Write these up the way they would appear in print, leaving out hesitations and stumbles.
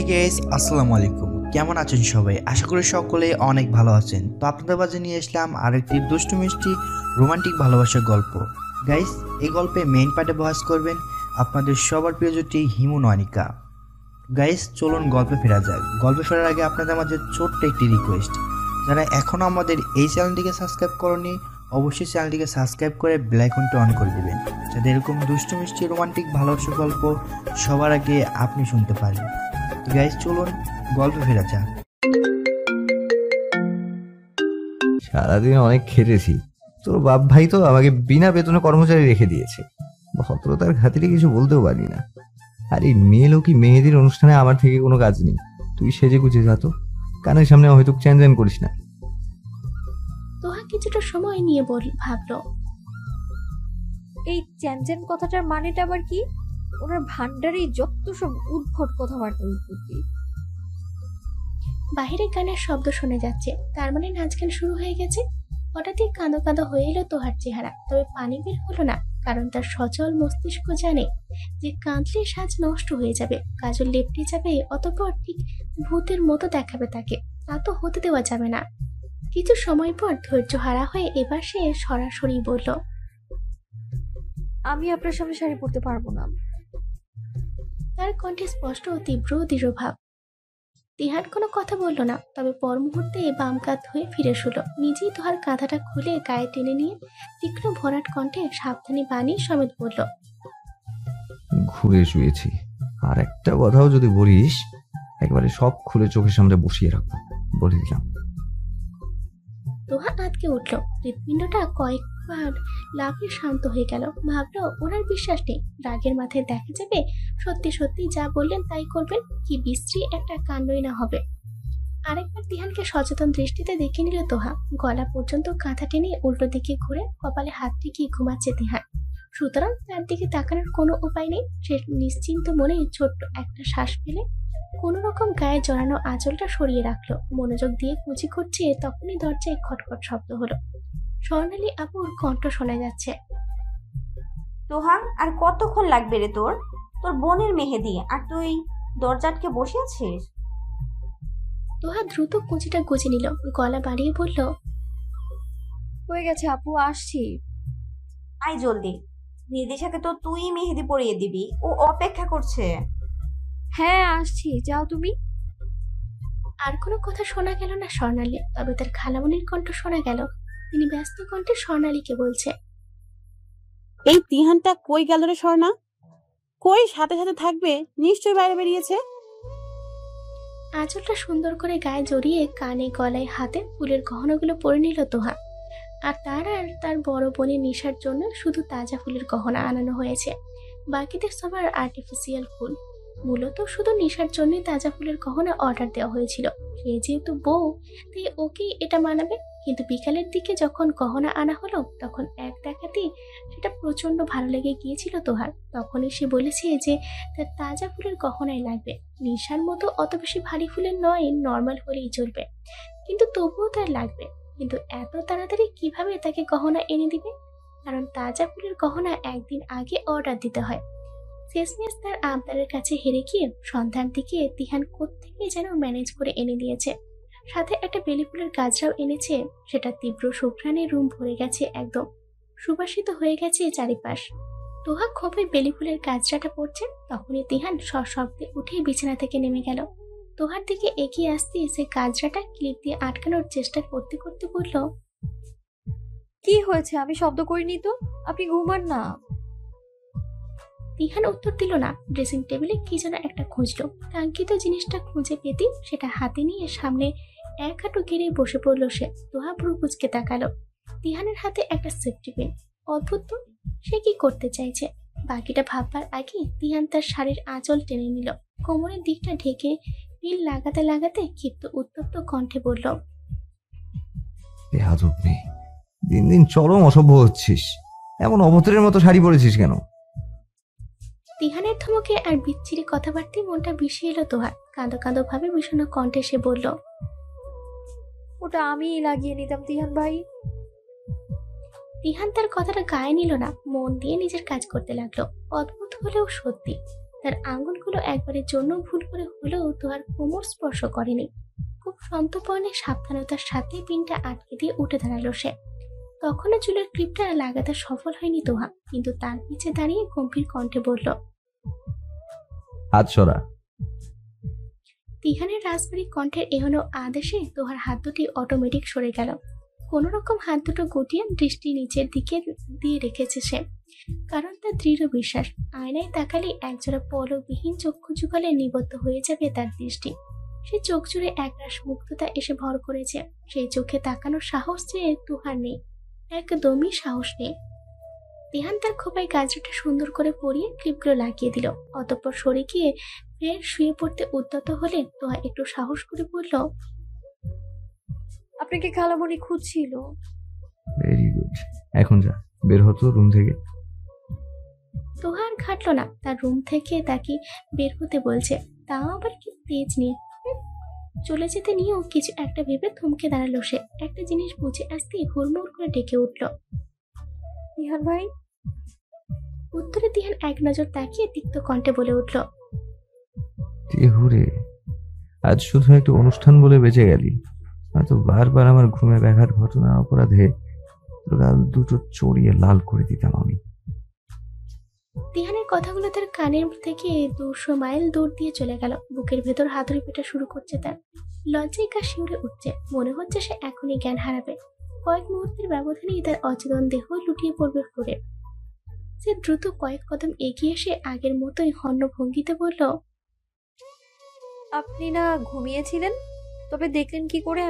Hey guys, আসসালামু আলাইকুম। কেমন আছেন সবাই? আশা করি সকলে অনেক ভালো আছেন। তো আপনাদের মাঝে নিয়ে আসলাম আরেকটি দুষ্টু মিষ্টি রোমান্টিক ভালোবাসার গল্প। গাইস, এই গল্পে মেইন পার্টে ভয়েস করবেন আপনাদের সবার প্রিয় জুটি হিমু নয়নিকা। গাইস, চলুন গল্পে ফেরা যাক। গল্পে ফেরার আগে আপনাদের মাঝে ছোট্ট একটি রিকোয়েস্ট, যারা এখনও আমাদের এই চ্যানেলটিকে সাবস্ক্রাইব করেনি অবশ্যই চ্যানেলটিকে সাবস্ক্রাইব করে বেল আইকনটি অন করে দিবেন, যাতে এরকম দুষ্টু মিষ্টি রোমান্টিক ভালোবাসার গল্প সবার আগে আপনি শুনতে পারেন। তো গাইস, চলুন গল্পে ফেরা যাক। সারাদিন অনেক খেটেছি। তোর বাপ ভাই তো আমাকে বিনা বেতনে কর্মচারী রেখে দিয়েছে। ভদ্রতার খাতিরে কিছু বলতেও পারি না। আর এই মেয়ে লোকই মেহেদির অনুষ্ঠানে আমার থেকে কোনো কাজ নেই। তুই সেজে গুজে যা তো, কানের সামনে হয়তো চ্যান করিস না। তোহা কিছুটা সময় নিয়ে ভাবলো, এই চ্যানচ্যান কথাটার মানেটা আবার কি? ওনার ভান্ডারে যত সব উদ্ভট কথাবার্তা উৎপত্তি। বাহিরে গানের শব্দ শোনা যাচ্ছে, তার মানে নাচ গান শুরু হয়ে গেছে। হঠাৎই কাঁদো কাঁদো হয়ে এলো তোহার চেহারা, তবে পানি বের হলো না, কারণ তার সচল মস্তিষ্ক জানে যে কাঁদলে সাজ নষ্ট হয়ে যাবে, কাজল লেপটে যাবে, অতঃপর ঠিক ভূতের মতো দেখাবে তাকে। তা তো হতে দেওয়া যাবে না। কিছু সময় পর ধৈর্য হারা হয়ে এবার সে সরাসরি বলল, আমি আপনার সামনে শাড়ি পরতে পারবো না। তার কণ্ঠে স্পষ্ট ও তীব্র দৃঢ়ভাব। তিহান কোনো কথা বলল না, তবে পর মুহূর্তে বাম কাত হয়ে ফিরে শুল। নিজেই তোহার কাঁধাটা খুলে গায়ে টেনে নিয়ে তীক্ষ্ণ ভরাট কণ্ঠে সাবধানী বাণী সমেত বলল, ঘুরে শুয়েছি, আর একটা কথাও যদি বলিস একবারে সব খুলে চোখের সামনে বসিয়ে রাখবো, বলে দিলাম। তোহা আঁতকে উঠল। হৃৎপিণ্ডটা কয়েকবার লাফে শান্ত হয়ে গেল। ভাবলো ওনার বিশ্বাস নেই, রাগের মাথায় দেখা যাবে সত্যি সত্যি যা বললেন তাই করবেন, কি বিশ্রী একটা কাণ্ডই না হবে। আরেকবার তিহানকে সচেতন দৃষ্টিতে দেখে নিল তোহা। গলা পর্যন্ত কাঁথা টেনে উল্টো দিকে ঘুরে কপালে হাত রেখে ঘুমাচ্ছে তিহান। সুতরাং তার দিকে তাকানোর কোনো উপায় নেই। সে নিশ্চিন্ত মনে ছোট্ট একটা শ্বাস ফেলে কোনো রকম গায়ে জড়ানো আঁচলটা সরিয়ে রাখলো। মনোযোগ দিয়ে কুচি করছে, তখনই দরজায় খটখট শব্দ হলো। স্বর্ণালী আপুর কণ্ঠ শোনা যাচ্ছে। তোহা, আর কতক্ষণ লাগবে রে তোর? তোর বোনের মেহেদি, আর তুই দরজা আটকে বসে আছিস? তোহা দ্রুত কুচিটা গুজে নিল, গলা বাড়িয়ে বলল, হয়ে গেছে আপু, আসছি। আয় জলদি, মেহেদির সাথে তো তুই মেহেদি পরিয়ে দিবি, ও অপেক্ষা করছে। হ্যাঁ আসছি, যাও তুমি। আর কোনো কথা শোনা গেল না স্বর্ণালী, তবে তার খালামণির কণ্ঠ শোনা গেল। তিনি ব্যস্ত কণ্ঠে স্বর্ণালীকে বলছে, এই তিহানটা কই গেল রে স্বর্ণা? কই সাথে সাথে থাকবে, নিশ্চয়ই বাইরে বেরিয়েছে। আঁচলটা সুন্দর করে গায়ে জড়িয়ে কানে গলায় হাতে ফুলের গহনাগুলো পরে নিল তোহা। আর তার বড় বোনের নিশার জন্য শুধু তাজা ফুলের গহনা আনানো হয়েছে, বাকিদের সবার আর্টিফিশিয়াল ফুল। মূলত শুধু নিশার জন্য তাজা ফুলের গহনা অর্ডার দেওয়া হয়েছিল। সে যেহেতু বউ, তাই ওকেই এটা মানাবে। কিন্তু বিকালের দিকে যখন গহনা আনা হলো, তখন এক দেখাতেই সেটা প্রচন্ড ভালো লেগে গিয়েছিল তোহার। তখনই সে বলেছে যে তার তাজা ফুলের গহনাই লাগবে, নিশার মতো অত বেশি ভারী ফুলের নয়, নর্মাল হলেই চলবে, কিন্তু তবুও তার লাগবে। কিন্তু এত তাড়াতাড়ি কিভাবে তাকে গহনা এনে দিবে? কারণ তাজা ফুলের গহনা একদিন আগে অর্ডার দিতে হয়। শেষমেশ তার আবদারের কাছে হেরে গিয়ে সন্ধ্যার দিকে তিহান কোত্থেকে যেন ম্যানেজ করে এনে দিয়েছে। সাথে একটা বেলি ফুলের গাছরাও এনেছে। সেটা তীব্র সুঘ্রাণে রুম ভরে গেছে, একদম সুবাসিত হয়ে গেছে চারিপাশ। তোহা ক্ষোভে বেলি ফুলের গাছরাটা পড়ছে, তখনই তিহান সশব্দে উঠে বিছানা থেকে নেমে গেল। তোহার দিকে এগিয়ে আসতে সে গাছরাটা ক্লিপ দিয়ে আটকানোর চেষ্টা করতে করতে বলল, কি হয়েছে? আমি শব্দ করিনি তো, আপনি ঘুমান না। তিহান উত্তর দিল না। ড্রেসিং টেবিলে কি যেন একটা খুঁজলো। কাঙ্ক্ষিত জিনিসটা খুঁজে পেতে সেটা হাতে নিয়ে সামনে এক হাঁটু গেড়ে বসে পড়লো সে। তোহা ভ্রু কুঁচকে তাকালো। তিহানের হাতে একটা সেফটি পিন। অদ্ভুত তো, সে কি করতে চাইছে? বাকিটা ভাববার আগে তিহান তার শাড়ির আঁচল টেনে নিল, কোমরের দিকটা ঢেকে পিন লাগাতে লাগাতে ক্ষিপ্ত উত্তপ্ত কণ্ঠে বলল, বেয়াদব মেয়ে, দিন দিন চরম অসভ্য হচ্ছিস। এমন অভদ্রের মতো শাড়ি পরেছিস কেন? তিহানের ধমকে আর বিচ্ছিরি কথাবার্তায় মনটা বিষিয়ে এলো তোহার। কাঁদো কাঁদো ভাবে বিষণ্ণ কণ্ঠে সে বলল, ওটা আমিই লাগিয়ে নিতাম তিহান ভাই। তিহান তার কথাটা গায়ে নিল না, মন দিয়ে নিজের কাজ করতে লাগলো। অদ্ভুত হলেও সত্যি, তার আঙুলগুলো একবারের জন্য ভুল করে হলেও তোহার কোমর স্পর্শ করেনি। খুব সন্তর্পণে সাবধানতার সাথে পিনটা আটকে দিয়ে উঠে দাঁড়ালো সে। তখনও চুলের ক্লিপটা লাগাতে সফল হয়নি তোহা, কিন্তু তার পিছে দাঁড়িয়ে গম্ভীর কণ্ঠে বলল, হাত সরা। তিহানের রাজবাড়ি কণ্ঠের এহনো আদেশে তোহার হাত দুটি অটোমেটিক সরে গেল। কোনো রকম হাত দুটো গুটিয়ে দৃষ্টি নিচের দিকে দিয়ে রেখেছে সে, কারণ তার দৃঢ় বিশ্বাস আয়নায় তাকালে একজোড়া পলকবিহীন চক্ষু যুগলে নিবদ্ধ হয়ে যাবে তার দৃষ্টি। সে চোখ জুড়ে একরাশ মুগ্ধতা এসে ভর করেছে। সেই চোখে তাকানোর সাহস যে তোহার নেই, একদমই সাহস নেই। তিহান তার খোপায় গাজরটা সুন্দর করে পরিয়ে ক্লিপগুলো লাগিয়ে দিল, অতঃপর সরে গিয়ে ফের শুয়ে পড়তে উদ্যত হলে তোহা একটু সাহস করে বলল, আপনাকে খালামণি খুঁজছিল। ভেরি গুড, এখন যা, বের হতো রুম থেকে। তোহা আর ঘাটল না, তার রুম থেকে তাকে বের হতে বলছে, তাও আবার কি তেজ নিয়ে। চলে যেতে নিয়েও কিছু একটা ভেবে থমকে দাঁড়ালো সে। একটা জিনিস বুঝে আসতে হুড়মুড় করে ডেকে উঠল, তিহান ভাই। উত্তরে তিহান এক নজর তাকিয়ে তিক্ত কণ্ঠে বলে উঠল, হুরে, আজ শুধু একটা অনুষ্ঠান বলে বেঁচে গেলি, হয়তো বারবার আমার ঘুমে ব্যাঘাত ঘটনার অপরাধে তোর গাল দুটো চড়িয়ে লাল করে দিতাম আমি। তিহানের কথাগুলো তার কানের থেকে 200 মাইল দূর দিয়ে চলে গেল। বুকের ভেতর হাতুড়ি পেটা শুরু করছে তার। লজ্জায় গা শিউরে উঠছে, মনে হচ্ছে সে এখনই জ্ঞান হারাবে। কয়েক মুহূর্তের ব্যবধানেই তার অচেতন দেহ লুটিয়ে পড়বে ফ্লোরে। সে দ্রুত কয়েক কদম এগিয়ে এসে আগের মতোই হন্য ভঙ্গিতে বলল, আপনি না ঘুমিয়েছিলেন? তবে দেখলেন কি করে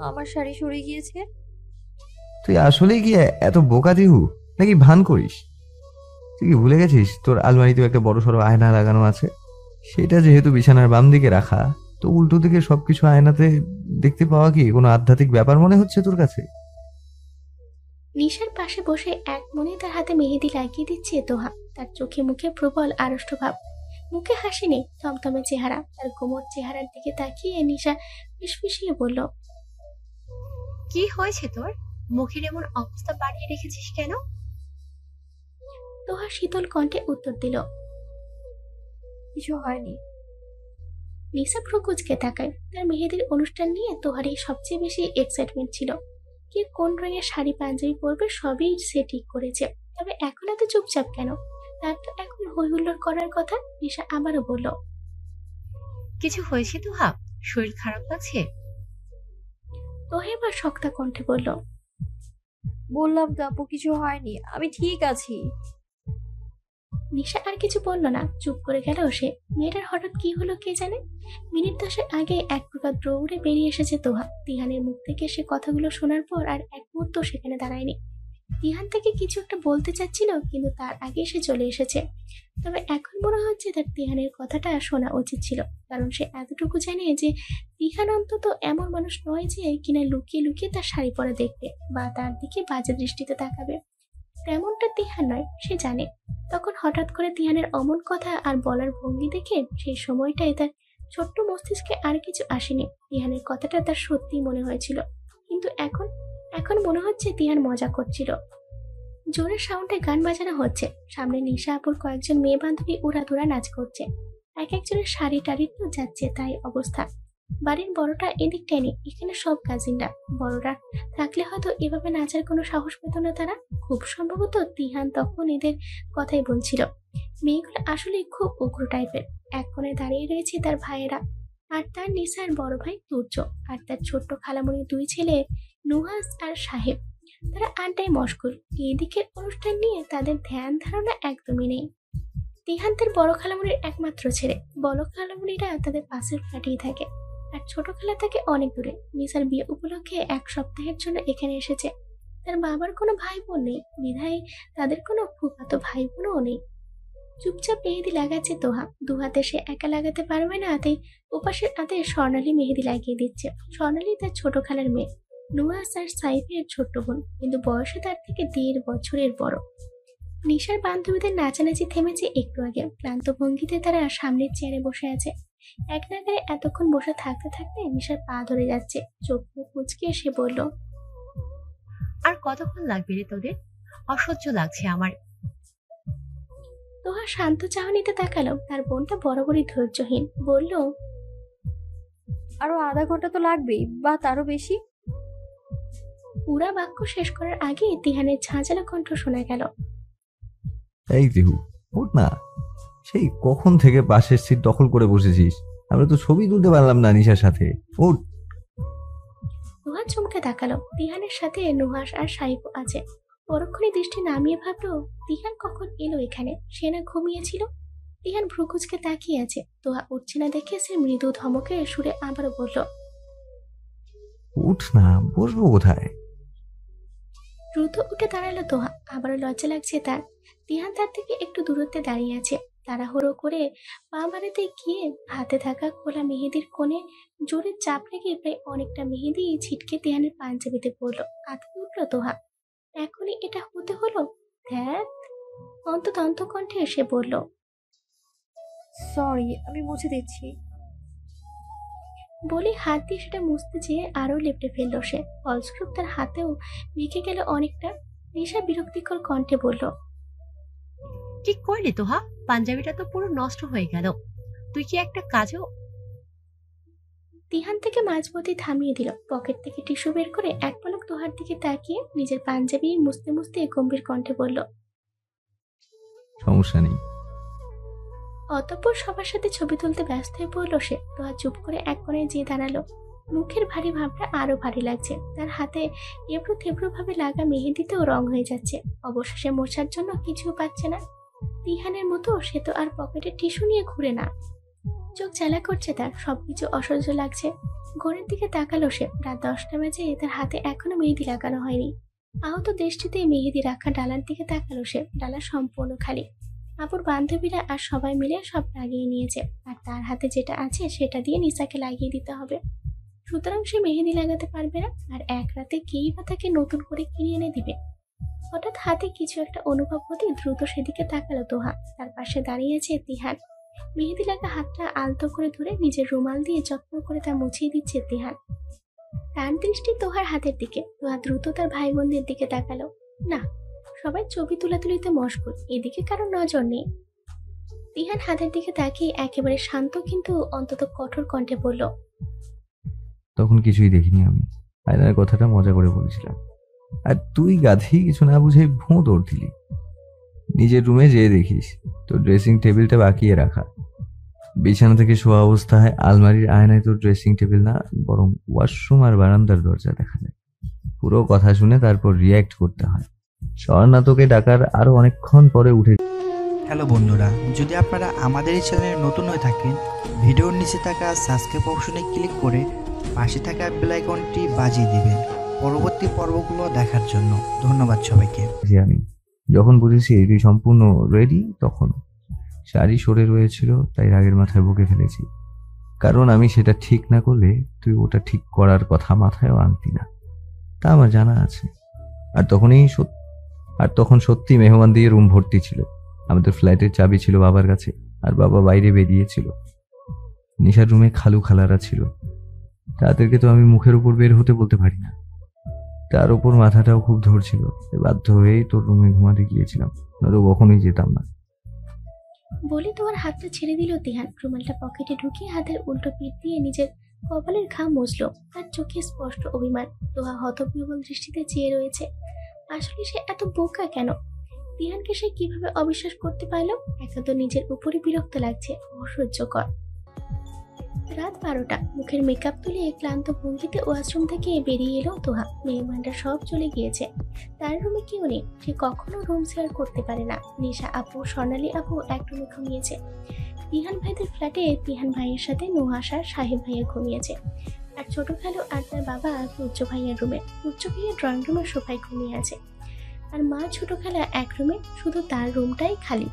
আমার শাড়ি সরে গিয়েছে? তুই আসলেই কি এত বোকা দিহু, নাকি ভান করিস? তুই কি ভুলে গেছিস তোর আলমারিতেও একটা বড় সড়ো আয়না লাগানো আছে? সেটা যেহেতু বিছানার বাম দিকে রাখা, তো উল্টো দিকে সবকিছু আয়নাতে দেখতে পাওয়া কি কোনো আধ্যাত্মিক ব্যাপার মনে হচ্ছে তোর কাছে? নিশার পাশে বসে এক মনে তার হাতে মেহেদি লাগিয়ে দিচ্ছে তোহা। তার চোখে মুখে প্রবল আড়ষ্ট ভাব, মুখে হাসি নেই, থমথমে চেহারা। তার কোমর চেহারার দিকে তাকিয়ে নিশা ফিসফিসিয়ে বলল, কি হয়েছে তোর? মুখের এমন অবস্থা বাড়িয়ে রেখেছিস কেন? তোহা শীতল কণ্ঠে উত্তর দিল, কিছু হয়নি। নিশা ভ্রুকুচকে তাকায়। তার মেহেদির অনুষ্ঠান নিয়ে তোহারই সবচেয়ে বেশি এক্সাইটমেন্ট ছিল। কে কোন রঙের শাড়ি পাঞ্জাবি পরবে সবই সে ঠিক করেছে। তবে এখন এত চুপচাপ কেন? তার তো এখন হই হুল্লোড় করার কথা। নিশা আবারও বলল, কিছু হয়েছে তোহা? শরীর খারাপ লাগছে? তোহা এবার শক্তা কণ্ঠে বলল, বললাম তো আপু, কিছু হয়নি, আমি ঠিক আছি। নিশা আর কিছু বলল না, চুপ করে গেল সে। মেয়েটার হঠাৎ কি হলো কে জানে। মিনিট 10 আগে এক প্রকার দৌড়ে বেরিয়ে এসেছে তোহা। তিহানের মুখ থেকে সে কথাগুলো শোনার পর আর এক মুহূর্ত সেখানে দাঁড়ায়নি। তিহান থেকে কিছু একটা বলতে চাচ্ছিল, কিন্তু তার আগে সে চলে এসেছে। তবে এখন মনে হচ্ছে তার তিহানের কথাটা শোনা উচিত ছিল, কারণ সে এতটুকু জানে যে তিহান অন্তত এমন মানুষ নয় যে কিনা লুকিয়ে লুকিয়ে তার শাড়ি পরা দেখবে বা তার দিকে বাজে দৃষ্টিতে তাকাবে। তেমনটা তিহান নয়, সে জানে। তখন হঠাৎ করে তিহানের অমন কথা আর বলার ভঙ্গি দেখে সেই সময়টায় তার ছোট্ট মস্তিষ্কে আর কিছু আসেনি। তিহানের কথাটা তার সত্যি মনে হয়েছিল, কিন্তু এখন মনে হচ্ছে তিহান মজা করছিল। জোরের সাউন্ডে গান বাজানো হচ্ছে। সামনে নিশা আপুর কয়েকজন মেয়ে বান্ধবী উড়াধুরা নাচ করছে। এক একজনের শাড়ি টাড়ি তো যাচ্ছে, তাই অবস্থা। বাড়ির বড়টা এদিকটাই নেই, এখানে সব কাজিনরা। বড়রা থাকলে হয়তো এভাবে নাচার কোনো সাহস পেত না তারা। খুব সম্ভবত তিহান তখন এদের কথাই বলছিল। মেয়েগুলো আসলে খুব উগ্র টাইপের। এক কোণে দাঁড়িয়ে রয়েছে তার ভাইয়েরা, আর তার নিশার বড় ভাই তুর্য, আর তার ছোট্ট খালামণি 2 ছেলে নুহাস আর সাহেব। তারা আড্ডায় মশগুল। এই দিকের অনুষ্ঠান নিয়ে তাদের ধ্যান ধারণা একদমই নেই। তিহান তার বড় খালামণির একমাত্র ছেলে। বড় খালামণিরা তাদের পাশের ফ্ল্যাটেই থাকে, আর ছোট খালা থাকে অনেক দূরে। নিসার বিয়ে উপলক্ষে 1 সপ্তাহের জন্য এখানে এসেছে। তার বাবার কোনো ভাই বোন নেই, বিধায় তাদের কোনো ফুফাতো ভাই বোনও নেই। চুপচাপ মেহেদি লাগাচ্ছে তোহা। 2 হাতে সে একা লাগাতে পারবে না, তাই ওপাশের হাতে স্বর্ণালী মেহেদি লাগিয়ে দিচ্ছে। স্বর্ণালী তার ছোট খালার মেয়ে, নুহাস আর সাইফের ছোট্ট বোন, কিন্তু বয়সে তার থেকে 1.5 বছরের বড়। নিশার বান্ধবীদের নাচানাচি থেমেছে একটু আগে। ক্লান্ত ভঙ্গিতে তারা সামনের চেয়ারে বসে আছে। এক নাগারে এতক্ষণ বসে থাকতে থাকতে নিশার পা ধরে যাচ্ছে। চোখ মুখ মুচকে সে বলল, আর কতক্ষণ লাগবে রে তোদের? অসহ্য লাগছে আমার। তোহা শান্ত চাহনিতে তাকালো। তার বোনটা বরাবরই ধৈর্যহীন, বলল, আরো আধা ঘন্টা তো লাগবেই, বা তারও বেশি। পুরা বাক্য শেষ করার আগে তিহানের ঝাঁঝালো কণ্ঠ শোনা গেল। এই তিহু, উঠ না। সেই কখন থেকে পাশের সিট দখল করে বসেছিস, আমরা তো ছবি তুলতে পারলাম না নিশার সাথে। উঠ। তোহা চমকে তাকালো। তিহানের সাথে নুহাস আর সাইফও আছে। পরক্ষণে দৃষ্টি নামিয়ে ভাবলো, তিহান কখন এলো এখানে? সে না ঘুমিয়েছিল? তিহান ভ্রুকুচকে তাকিয়ে আছে। তোহা উঠছে না দেখে সে মৃদু ধমকের সুরে আবারও বলল, উঠ না, বসবো কোথায়? দ্রুত উঠে দাঁড়ালো তোহা। আবারও লজ্জা লাগছে তার। তিহান তার থেকে একটু দূরত্বে দাঁড়িয়ে আছে। তাড়াহুড়ো করে পা বাড়াতে গিয়ে হাতে থাকা খোলা মেহেদির কোণে জোরে চাপ লেগে প্রায় অনেকটা মেহেদি ছিটকে তিহানের পাঞ্জাবিতে পড়লো। আতকে উঠল তোহা। এখনই এটা হতে হলো? ধ্যাত, অন্তত কণ্ঠে সে বলল, সরি, আমি মুছে দিচ্ছি। বলে হাত দিয়ে সেটা মুছতে যেয়ে আরো লেপটে ফেললো সে। ফলস্বরূপ তার হাতেও মেখে গেল অনেকটা। নিশা বিরক্তিকর কণ্ঠে বলল, কি করলি তোহা? পাঞ্জাবিটা তো পুরো নষ্ট হয়ে গেল। তুই কি একটা কাজও। তিহান থেকে মাঝপথে থামিয়ে দিল। পকেট থেকে টিস্যু বের করে এক পলক তোহার দিকে তাকিয়ে নিজের পাঞ্জাবি মুছতে মুছতে গম্ভীর কণ্ঠে বলল, সমস্যা নেই। অতঃপর সবার সাথে ছবি তুলতে ব্যস্ত হয়ে পড়লো সে। তোহা চুপ করে এক কোণে যেয়ে দাঁড়ালো। মুখের ভারী ভাবটা আরো ভারী লাগছে। তার হাতে এবড়ো থেবড়ো ভাবে লাগা মেহেদিতেও রং হয়ে যাচ্ছে। অবশেষে মোছার জন্য কিছু পাচ্ছে না। তিহানের মতো সে তো আর পকেটে টিস্যু নিয়ে ঘুরে না। চোখ জ্বালা করছে তার, সবকিছু অসহ্য লাগছে। ঘড়ির দিকে তাকালো সে। রাত 10টা বাজে। তার হাতে এখনো মেহেদি লাগানো হয়নি। আহত দৃষ্টিতে মেহেদি রাখা ডালার দিকে তাকালো সে। ডালা সম্পূর্ণ খালি। আপুর বান্ধবীরা আর সবাই মিলে সব লাগিয়ে নিয়েছে। আর তার হাতে যেটা আছে সেটা দিয়ে নিসাকে লাগিয়ে দিতে হবে। সুতরাং সে মেহেদি লাগাতে পারবে না। আর এক রাতে কেই বা তাকে নতুন করে কিনে এনে দিবে? হঠাৎ হাতে কিছু একটা অনুভব হতে দ্রুত সেদিকে তাকালো তোহা। তার পাশে দাঁড়িয়ে আছে তিহান। মেহেদি লাগা হাতটা আলতো করে ধরে নিজের রুমাল দিয়ে যত্ন করে তা মুছিয়ে দিচ্ছে তিহান। তার দৃষ্টি তোহার হাতের দিকে। তোহা দ্রুত তার ভাই বোনদের দিকে তাকালো। না, সবাই ছবি তুলাতুলিতে মশগুল, এদিকে কারো নজর নেই। তিহান হাতের দিকে তাকিয়ে একেবারে শান্ত কিন্তু অন্তত কঠোর কণ্ঠে বলল, তখন কিছুই দেখিনি আমি। আয়নার কথাটা মজা করে বলেছিলাম, আর তুই গাধি কিছু না বুঝে ভোঁ দৌড় দিলি। নিজের রুমে যেয়ে দেখিস তোর ড্রেসিং টেবিলটা বাকিয়ে রাখা। বিছানা থেকে শোয়া অবস্থায় আলমারির আয়নায় তোর ড্রেসিং টেবিল না, বরং ওয়াশরুম আর বারান্দার দরজা দেখা যায়। পুরো কথা শুনে তারপর রিয়্যাক্ট করতে হয়। স্বর্ণা তোকে ডাকার আরো অনেকক্ষণ পরে উঠে। হ্যালো বন্ধুরা, যদি আপনারা আমাদের এই চ্যানেলে নতুন হয়ে থাকেন, ভিডিওর নিচে থাকা সাবস্ক্রাইব অপশনে ক্লিক করে পাশে থাকা বেল আইকনটি বাজিয়ে দিবেন পরবর্তী পর্বগুলো দেখার জন্য। ধন্যবাদ সবাইকে। আমি যখন বুঝেছি তুই সম্পূর্ণ রেডি, তখন শাড়ি সরে রয়েছিল, তাই রাগের মাথায় বকে ফেলেছি। কারণ আমি সেটা ঠিক না করলে তুই ওটা ঠিক করার কথা মাথায়ও আনতি না, তা আমার জানা আছে। আর তখন সত্যি মেহমান দিয়ে রুম ভর্তি ছিল। আমাদের ফ্ল্যাটের চাবি ছিল বাবার কাছে, আর বাবা বাইরে বেরিয়েছিল। নিশার রুমে খালু খালারা ছিল। তাদেরকে তো আমি মুখের উপর বের হতে বলতে পারি না। তার উপর মাথাটাও খুব ধরছিল। বাধ্য হয়েই তোর রুমে ঘুমাতে গিয়েছিলাম, নয়তো কখনোই যেতাম না। বলে তোমার হাতটা ছেড়ে দিল তিহান। রুমালটা পকেটে ঢুকিয়ে হাতের উল্টো পিঠ দিয়ে নিজের কপালের ঘাম মুছলো। তার চোখে স্পষ্ট অভিমান। তোহা হতবিহ্বল দৃষ্টিতে চেয়ে রয়েছে। আসলে সে এত বোকা কেন? তিহানকে সে কিভাবে অবিশ্বাস করতে পারলো? একা তো নিজের উপরে বিরক্ত লাগছে। অসহ্যকর। রাত 12টা। মুখের মেকআপ তুলে ক্লান্ত ভঙ্গিতে ওয়াশরুম থেকে বেরিয়ে এলো তোহা। মেহমানরা সব চলে গিয়েছে। তার রুমে কেউ নেই। সে কখনো রুম শেয়ার করতে পারে না। নিশা আপু, স্বর্ণালী আপু এক রুমে ঘুমিয়েছে। তিহান ভাইদের ফ্ল্যাটে তিহান ভাইয়ের সাথে নুহাস আর সাহেব ভাইয়া ঘুমিয়েছে। আর ছোট খালু আর তার বাবা রুজ্জু ভাইয়ার রুমে। রুজ্জু ভাইয়া ড্রয়িং রুমের সোফায় ঘুমিয়ে আছে। আর মা ছোট খালা এক রুমে। শুধু তার রুমটাই খালি।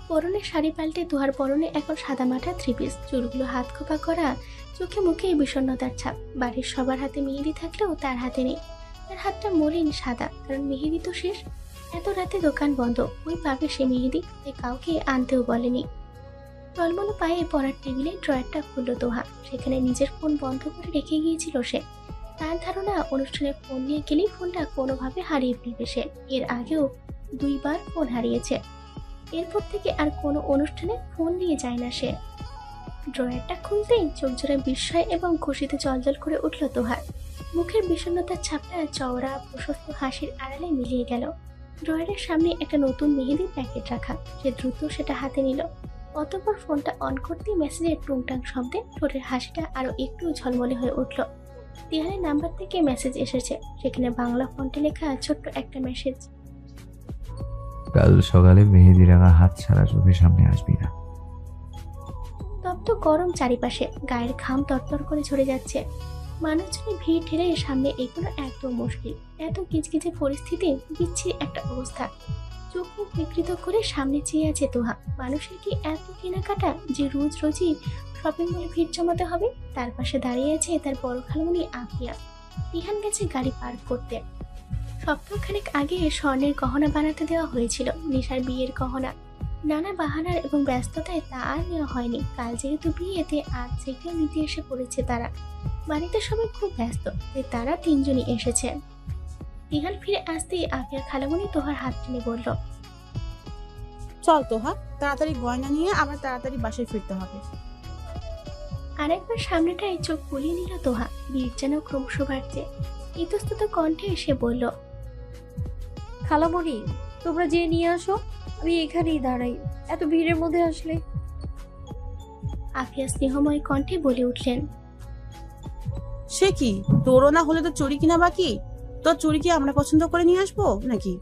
পরনে শাড়ি পাল্টে তোহার পরনে এখন সাদা মাঠা 3 পিস। চুলগুলো হাত খোপা করা, চোখে মুখে বিষণ্ণতার ছাপ। বাড়ির সবার হাতে মেহেদি থাকলেও তার হাতে নেই। তার হাতটা মলিন সাদা, কারণ মেহেদি তো শেষ। এত রাতে দোকান বন্ধ, ওই পাবে সে মেহেদি, তাই কাউকে আনতেও বলেনি। টলমলো পায়ে পড়ার টেবিলে ড্রয়ারটা খুললো তোহা। সেখানে নিজের ফোন বন্ধ করে রেখে গিয়েছিল সে। তার ধারণা অনুষ্ঠানে ফোন নিয়ে গেলেই ফোনটা কোনোভাবে হারিয়ে ফেলবে সে। এর আগেও 2বার ফোন হারিয়েছে। এরপর থেকে আর কোনো অনুষ্ঠানে ফোন নিয়ে যায় না সে। ড্রয়ারটা খুলতেই চোখ জোড়া বিস্ময় এবং খুশিতে জলজল করে উঠল তোহার। মুখের বিষণ্ণতার ছাপটা চওড়া প্রশস্ত হাসির আড়ালে মিলিয়ে গেল। ড্রয়ারের সামনে একটা নতুন মেহেদির প্যাকেট রাখা, সে দ্রুত সেটা হাতে নিল। অতঃপর ফোনটা অন করতেই মেসেজের টুংটাং শব্দে ঠোঁটের হাসিটা আরো একটু ঝলমলে হয়ে উঠল। তিহানের নাম্বার থেকে মেসেজ এসেছে, সেখানে বাংলা ফন্টে লেখা ছোট্ট একটা মেসেজ। কাল সকালে মেহেদি রাঙা হাত ছাড়া চোখের সামনে আসবি না। তপ্ত গরম চারিপাশে, গায়ের ঘাম তরতর করে ঝরে যাচ্ছে। মানুষজনের ভিড় ঠেলে সামনে এগুলো একদম মুশকিল। এত কিচকিচে পরিস্থিতি, বিচ্ছিরি একটা অবস্থা। চোখ মুখ বিকৃত করে সামনে চেয়ে আছে তোহা। মানুষের কি এত কেনাকাটা যে রোজ রোজই শপিং মলে ভিড় জমাতে হবে? তার পাশে দাঁড়িয়ে আছে তার বড় খালামণি আফিয়া। তিহান গেছে গাড়ি পার্ক করতে। সপ্তাহখানেক আগে স্বর্ণের গহনা বানাতে দেওয়া হয়েছিল, নিশার বিয়ের গহনা। নানা বাহানার এবং ব্যস্ততায় তা আর নেওয়া হয়নি। কাল যেহেতু বিয়েতে আজ সেগুলো নিতে এসে পড়েছে তারা। বাড়িতে সবাই খুব ব্যস্ত, তাই তারা তিনজনই এসেছে। তিহান ফিরে আসতেই আফিয়া খালামণি তোহার হাত টেনে বলল, চল তোহা, তাড়াতাড়ি গয়না নিয়ে আবার তাড়াতাড়ি বাসায় ফিরতে হবে। আরেকবার সামনেটায় চোখ বুলিয়ে নিল তোহা। ভিড় যেন ক্রমশ বাড়ছে। ইতস্তত কণ্ঠে এসে বলল, খালামণি, তোমরা যেয়ে নিয়ে আসো, আমি এখানেই দাঁড়াই। এত ভিড়ের মধ্যে আসলে। আফিয়া স্নেহময় কণ্ঠে বলে উঠলেন, সে কি, তোরও না হলে তো চুরি কিনা বাকি? তোর চুরি কি আমরা পছন্দ করে নিয়ে আসবো নাকি?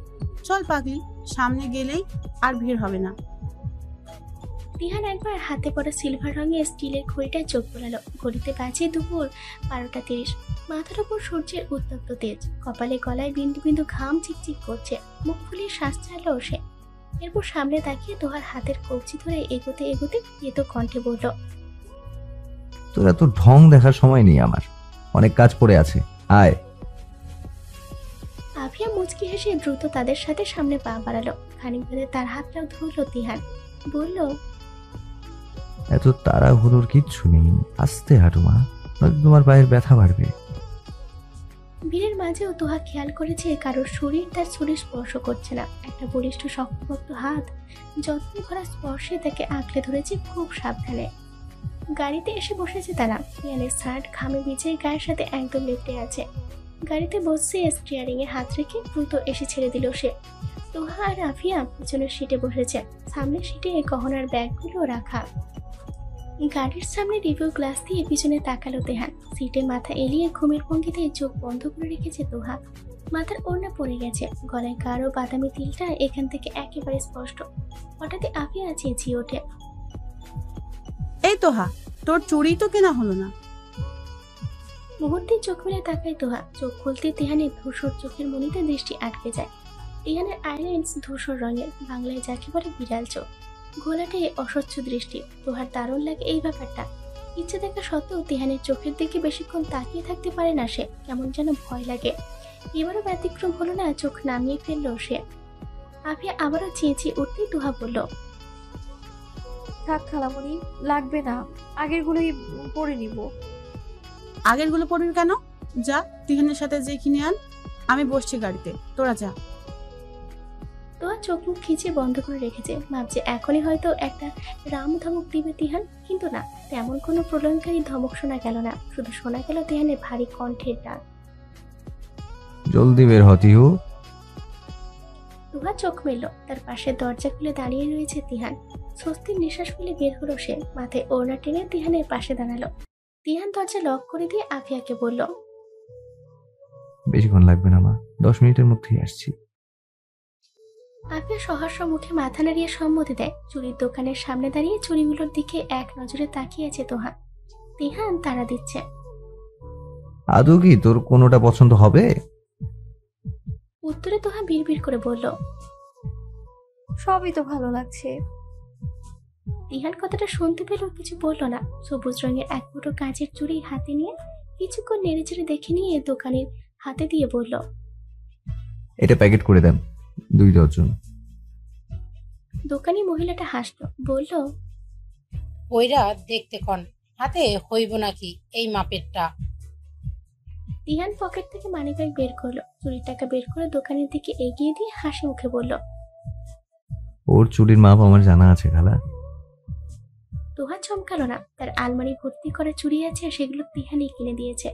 চল পাগলি, সামনে গেলেই আর ভিড় হবে না। তিহান একবার হাতে পড়া সিলভার রঙের স্টিলের ঘড়িটায় চোখ বোলালো। ঘড়িতে বাজে দুপুর 12:30। মাথার উপর সূর্যের উত্তপ্ত তেজ, কপালে গলায় বিন্দু বিন্দু ঘাম চিকচিক করছে। মুখ ফুলিয়ে শ্বাস ছাড়লো সে। এরপর সামনে তাকিয়ে তোহার হাতের কবজি ধরে এগোতে এগোতে এতো কণ্ঠে বলল, তোরা তো ঢং দেখার সময় নেই আমার, অনেক কাজ পড়ে আছে, আয়। আফিয়া মুচকি হেসে দ্রুত তাদের সাথে সামনে পা বাড়ালো। খানিক বাদে তার হাতটাও ধরল তিহান। বলল, এত তাড়াহুড়োর কিচ্ছু নেই, আস্তে হাঁটো মা, নয়তো তোমার পায়ের ব্যথা বাড়বে। ভিড়ের মাঝেও তোহা খেয়াল করেছে কারোর শরীর তার শরীর স্পর্শ করছে না। একটা বলিষ্ঠ শক্তপোক্ত হাত যত্ন ভরা স্পর্শে তাকে আঁকড়ে ধরেছে খুব সাবধানে। গাড়িতে এসে বসেছে তারা। পিয়ানের শার্ট ঘামে ভিজে গায়ের সাথে একদম লেপটে আছে। গাড়িতে বসে স্টিয়ারিং এ হাত রেখে দ্রুত এসে ছেড়ে দিল সে। তোহা আর আফিয়া পিছনের সিটে বসেছে, সামনের সিটে গহনার ব্যাগগুলো রাখা। গাড়ির সামনে রিভিউ গ্লাস দিয়ে পিছনে তাকালো তেহান। সিটে মাথা এলিয়ে ঘুমের ভঙ্গিতে চোখ বন্ধ করে রেখেছে তোহা। মাথার ওড়না পড়ে গেছে, গলায় গাঢ় বাদামি তিলটা এখান থেকে একেবারে স্পষ্ট। হঠাৎই আফিয়া চেঁচিয়ে ওঠে, এই তোহা, তোর চুরি তো কেনা হলো না। মুহূর্তে চোখ মেলে তাকায় তোহা। চোখ খুলতে তিহানের ধূসর চোখের মনিতে দৃষ্টি আটকে যায়। তিহানের আইল্যান্ডস ধূসর রঙের, বাংলায় যাকে বলে বিড়াল চোখ। ঘোলাটে অস্বচ্ছ দৃষ্টি। তোহার দারুণ লাগে এই ব্যাপারটা। ইচ্ছে দেখা সত্ত্বেও তিহানের চোখের দিকে বেশিক্ষণ তাকিয়ে থাকতে পারে না সে। কেমন যেন ভয় লাগে। এবারও ব্যতিক্রম হলো না, চোখ নামিয়ে ফেললো সে। আফিয়া আবারও চেঁচিয়ে উঠতেই তোহা বলল, থাক খালামণি, লাগবে না, আগের গুলোই পরে নিব। আগের গুলো পড়বি কেন? যা, তিহানের সাথে যে কিনে আন, আমি বসছি গাড়িতে, তোরা যা। তোহা চোখ মুখ খিচিয়ে বন্ধ করে রেখেছে। ভাবছে এখনই হয়তো একটা রাম ধমক দিবে তিহান, কিন্তু না, তেমন কোনো প্রলয়ঙ্কারী ধমক শোনা গেল না। শুধু শোনা গেল তিহানের ভারী কণ্ঠের ডাক, জলদি বের হতি হো। তোহা চোখ মেলল। তার পাশে দরজা খুলে দাঁড়িয়ে রয়েছে তিহান। স্বস্তির নিঃশ্বাস ফেলে বের হলো সে। মাথায় ওড়না টেনে তিহানের পাশে দাঁড়ালো। তিহান দরজা লক করে দিয়ে আফিয়াকে বলল, বেশিক্ষণ লাগবে না মা, 10 মিনিটের মধ্যেই আসছি। আফিয়া সহস্র মুখে মাথা নাড়িয়ে সম্মতি দেয়। চুরির দোকানের সামনে দাঁড়িয়ে চুরিগুলোর দিকে এক নজরে তাকিয়ে আছে তোহা। তিহান তাড়া দিচ্ছে, আদৌ কি তোর কোনোটা পছন্দ হবে? উত্তরে তোহা বিড়বিড় করে বলল, সবই তো ভালো লাগছে। তিহান কথাটা শুনতে পেল, কিছু বলল না। সবুজ রঙের এক মুঠো কাঁচের চুড়ি হাতে নিয়ে কিছুক্ষণ নেড়েচেড়ে দেখে নিয়ে দোকানের হাতে দিয়ে বলল, এটা প্যাকেট করে দেন, 2 ডজন। দোকানি মহিলাটা হাসলো, বলল, ওইরা দেখতে কন, হাতে হইব নাকি এই মাপেরটা। তিহান পকেট থেকে মানিব্যাগ বের করলো, চুরির টাকা বের করে দোকানের দিকে এগিয়ে দিয়ে হাসি মুখে বলল, ওর চুরির মাপ আমার জানা আছে খালা। তোহা চমকালো না। তার আলমারি ভর্তি করা চুড়ি আছে, সেগুলো তিহানি কিনে দিয়েছে।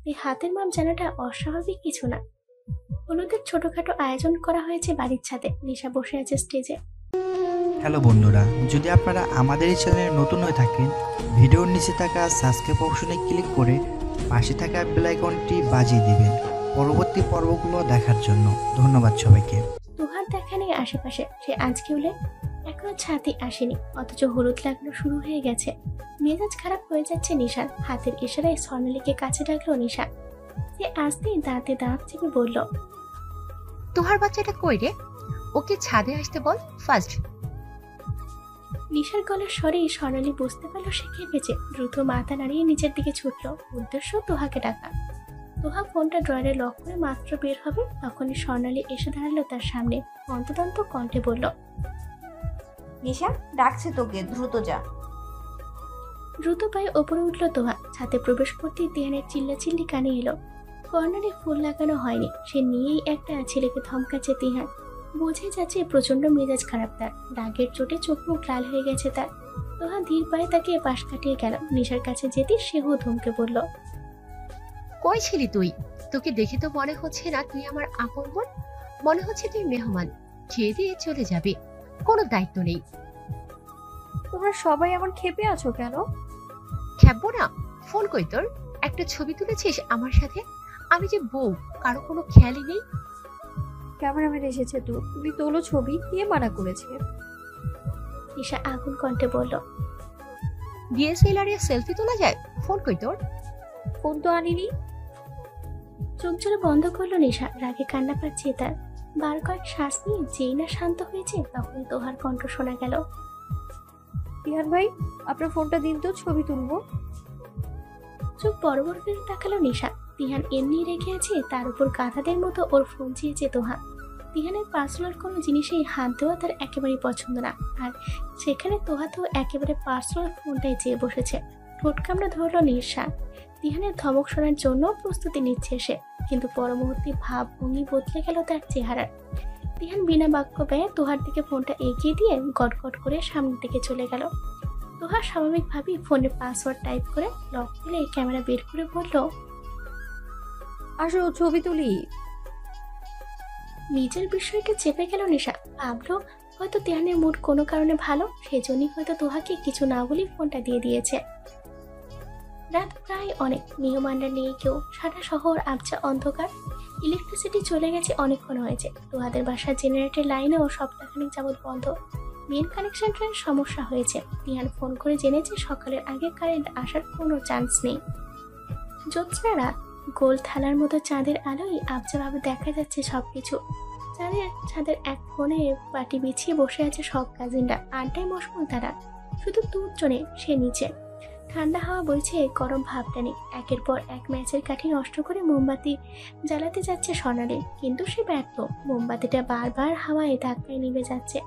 এই হাতের মাপ জানাটা অস্বাভাবিক কিছু না। হলুদের ছোটখাটো আয়োজন করা হয়েছে বাড়ির ছাদে। নিশা বসে আছে স্টেজে। হ্যালো বন্ধুরা, যদি আপনারা আমাদের এই চ্যানেলে নতুন হয়ে থাকেন, ভিডিওর নিচে থাকা সাবস্ক্রাইব অপশনে ক্লিক করে পাশে থাকা বেল আইকনটি বাজিয়ে দিবেন পরবর্তী পর্বগুলো দেখার জন্য। ধন্যবাদ সবাইকে। তোহার দেখা নেই আশেপাশে। সে আজকে হলে এখনো ছাদে আসেনি, অথচ হলুদ লাগানো শুরু হয়ে গেছে। মেজাজ খারাপ হয়ে যাচ্ছে নিশার। হাতের ইশারায় স্বর্ণালীকে কাছে ডাকলো নিশা। সে আসতেই দাঁতে দাঁত চেপে বলল, তোহার বাচ্চাটা কই রে? ওকে ছাদে আসতে বল ফার্স্ট। নিশার গলার স্বরে স্বর্ণালী বুঝতে পারলো সে খেপেছে। দ্রুত মাথা নাড়িয়ে নিচের দিকে ছুটলো, উদ্দেশ্য তোহাকে ডাকা। তোহা ফোনটা ড্রয়ারে লক করে মাত্র বের হবে, তখনই স্বর্ণালী এসে দাঁড়ালো তার সামনে। অন্তদন্ত কণ্ঠে বলল, নিশা ডাকছে তোকে, দ্রুত যা। দ্রুত পায়ে ওপরে উঠল তোহা। ছাদে প্রবেশ করতেই তিহানের চিল্লাচিল্লি কানে এলো। কর্নারে ফুল লাগানো হয়নি, সে নিয়েই একটা ছেলেকে ধমকাচ্ছে তিহান। বুঝে যাচ্ছে প্রচন্ড মেজাজ খারাপ তার। রাগের চোটে চোখ মুখ লাল হয়ে গেছে তার। তোহা ধীর পায়ে তাকে পাশ কাটিয়ে গেল। নিশার কাছে যেতেই সেও ধমকে বলল, কই ছিলি তুই? তোকে দেখে তো মনে হচ্ছে না তুই আমার আপন বোন, মনে হচ্ছে তুই মেহমান। খেয়ে দিয়ে চলে যাবে, কোনো দায়িত্ব নেই। তোমরা সবাই এমন ক্ষেপে আছো কেন? খেপবো না? ফোন কই তোর? একটা ছবি তুলেছিস আমার সাথে? আমি যে বউ, কারো কোনো খেয়ালই নেই। ক্যামেরাম্যান এসেছে তো, তুমি তোলো ছবি, কে মানা করেছে? নিশা আগুন কণ্ঠে বলল, ডিএসএলআর এ সেলফি তোলা যায়? ফোন কই তোর? ফোন তো আনিনি। চোখ জোরে বন্ধ করলো নিশা। রাগে কান্না পাচ্ছে তার। বার কয়েক শ্বাস নিয়ে যেই না শান্ত হয়েছে, তখনই তোহার কণ্ঠ শোনা গেল, তিহান ভাই, আপনার ফোনটা দিন তো, ছবি তুলবো। চোখ বড় বড় করে তাকালো নিশা। তিহান এমনি রেখে আছে, তার উপর গাধাদের মতো ওর ফোন চেয়েছে তোহা। তিহানের পার্সোনাল কোনো জিনিসেই হাত দেওয়া তার একেবারেই পছন্দ না, আর সেখানে তোহা তো একেবারে পার্সোনাল ফোনটাই চেয়ে বসেছে। ঠোঁট কামড়ে ধরলো নিশা। তিহানের ধমক শোনার জন্য প্রস্তুতি নিচ্ছে সে, কিন্তু পর মুহূর্তে ভাব ভঙ্গি বদলে গেল তার চেহারার। তিহান বিনা বাক্য ব্যয়ে তোহার দিকে ফোনটা এগিয়ে দিয়ে গটগট করে সামনের দিকে চলে গেল। তোহা স্বাভাবিকভাবেই ফোনে পাসওয়ার্ড টাইপ করে লক খুলে ক্যামেরা বের করে বলল, আসো ছবি তুলি। নিজের বিষয়টা চেপে গেল নিশা। ভাবলো হয়তো তিহানের মুড কোনো কারণে ভালো, সেজন্যই হয়তো তোহাকে কিছু না বলেই ফোনটা দিয়ে দিয়েছে। রাত প্রায় অনেক, মেহমানরা নেই কেউ। সারা শহর আবছা অন্ধকার। ইলেকট্রিসিটি চলে গেছে অনেকক্ষণ হয়েছে। তোহাদের বাসার জেনারেটর লাইনেও সপ্তাহখানেক যাবৎ বন্ধ। মেন কানেকশনটার সমস্যা হয়েছে। তিহান ফোন করে জেনেছে সকালের আগে কারেন্ট আসার কোনো চান্স নেই। জ্যোৎস্না রাত, গোল থালার মতো চাঁদের আলোয় আবছাভাবে দেখা যাচ্ছে সবকিছু। ছাদের এক কোণে পাটি বিছিয়ে বসে আছে সব কাজিনরা। আড্ডায় মশগুল তারা। শুধু দুজনে সে নিচে। ঠান্ডা হাওয়া বইছে, গরম ভাবটা নেই। একের পর এক ম্যাচের কাঠি নষ্ট করে মোমবাতি জ্বালাতে যাচ্ছে সোনালি, কিন্তু সে ব্যর্থ। মোমবাতিটা বারবার হাওয়ায় ধাক্কায় নিভে যাচ্ছে।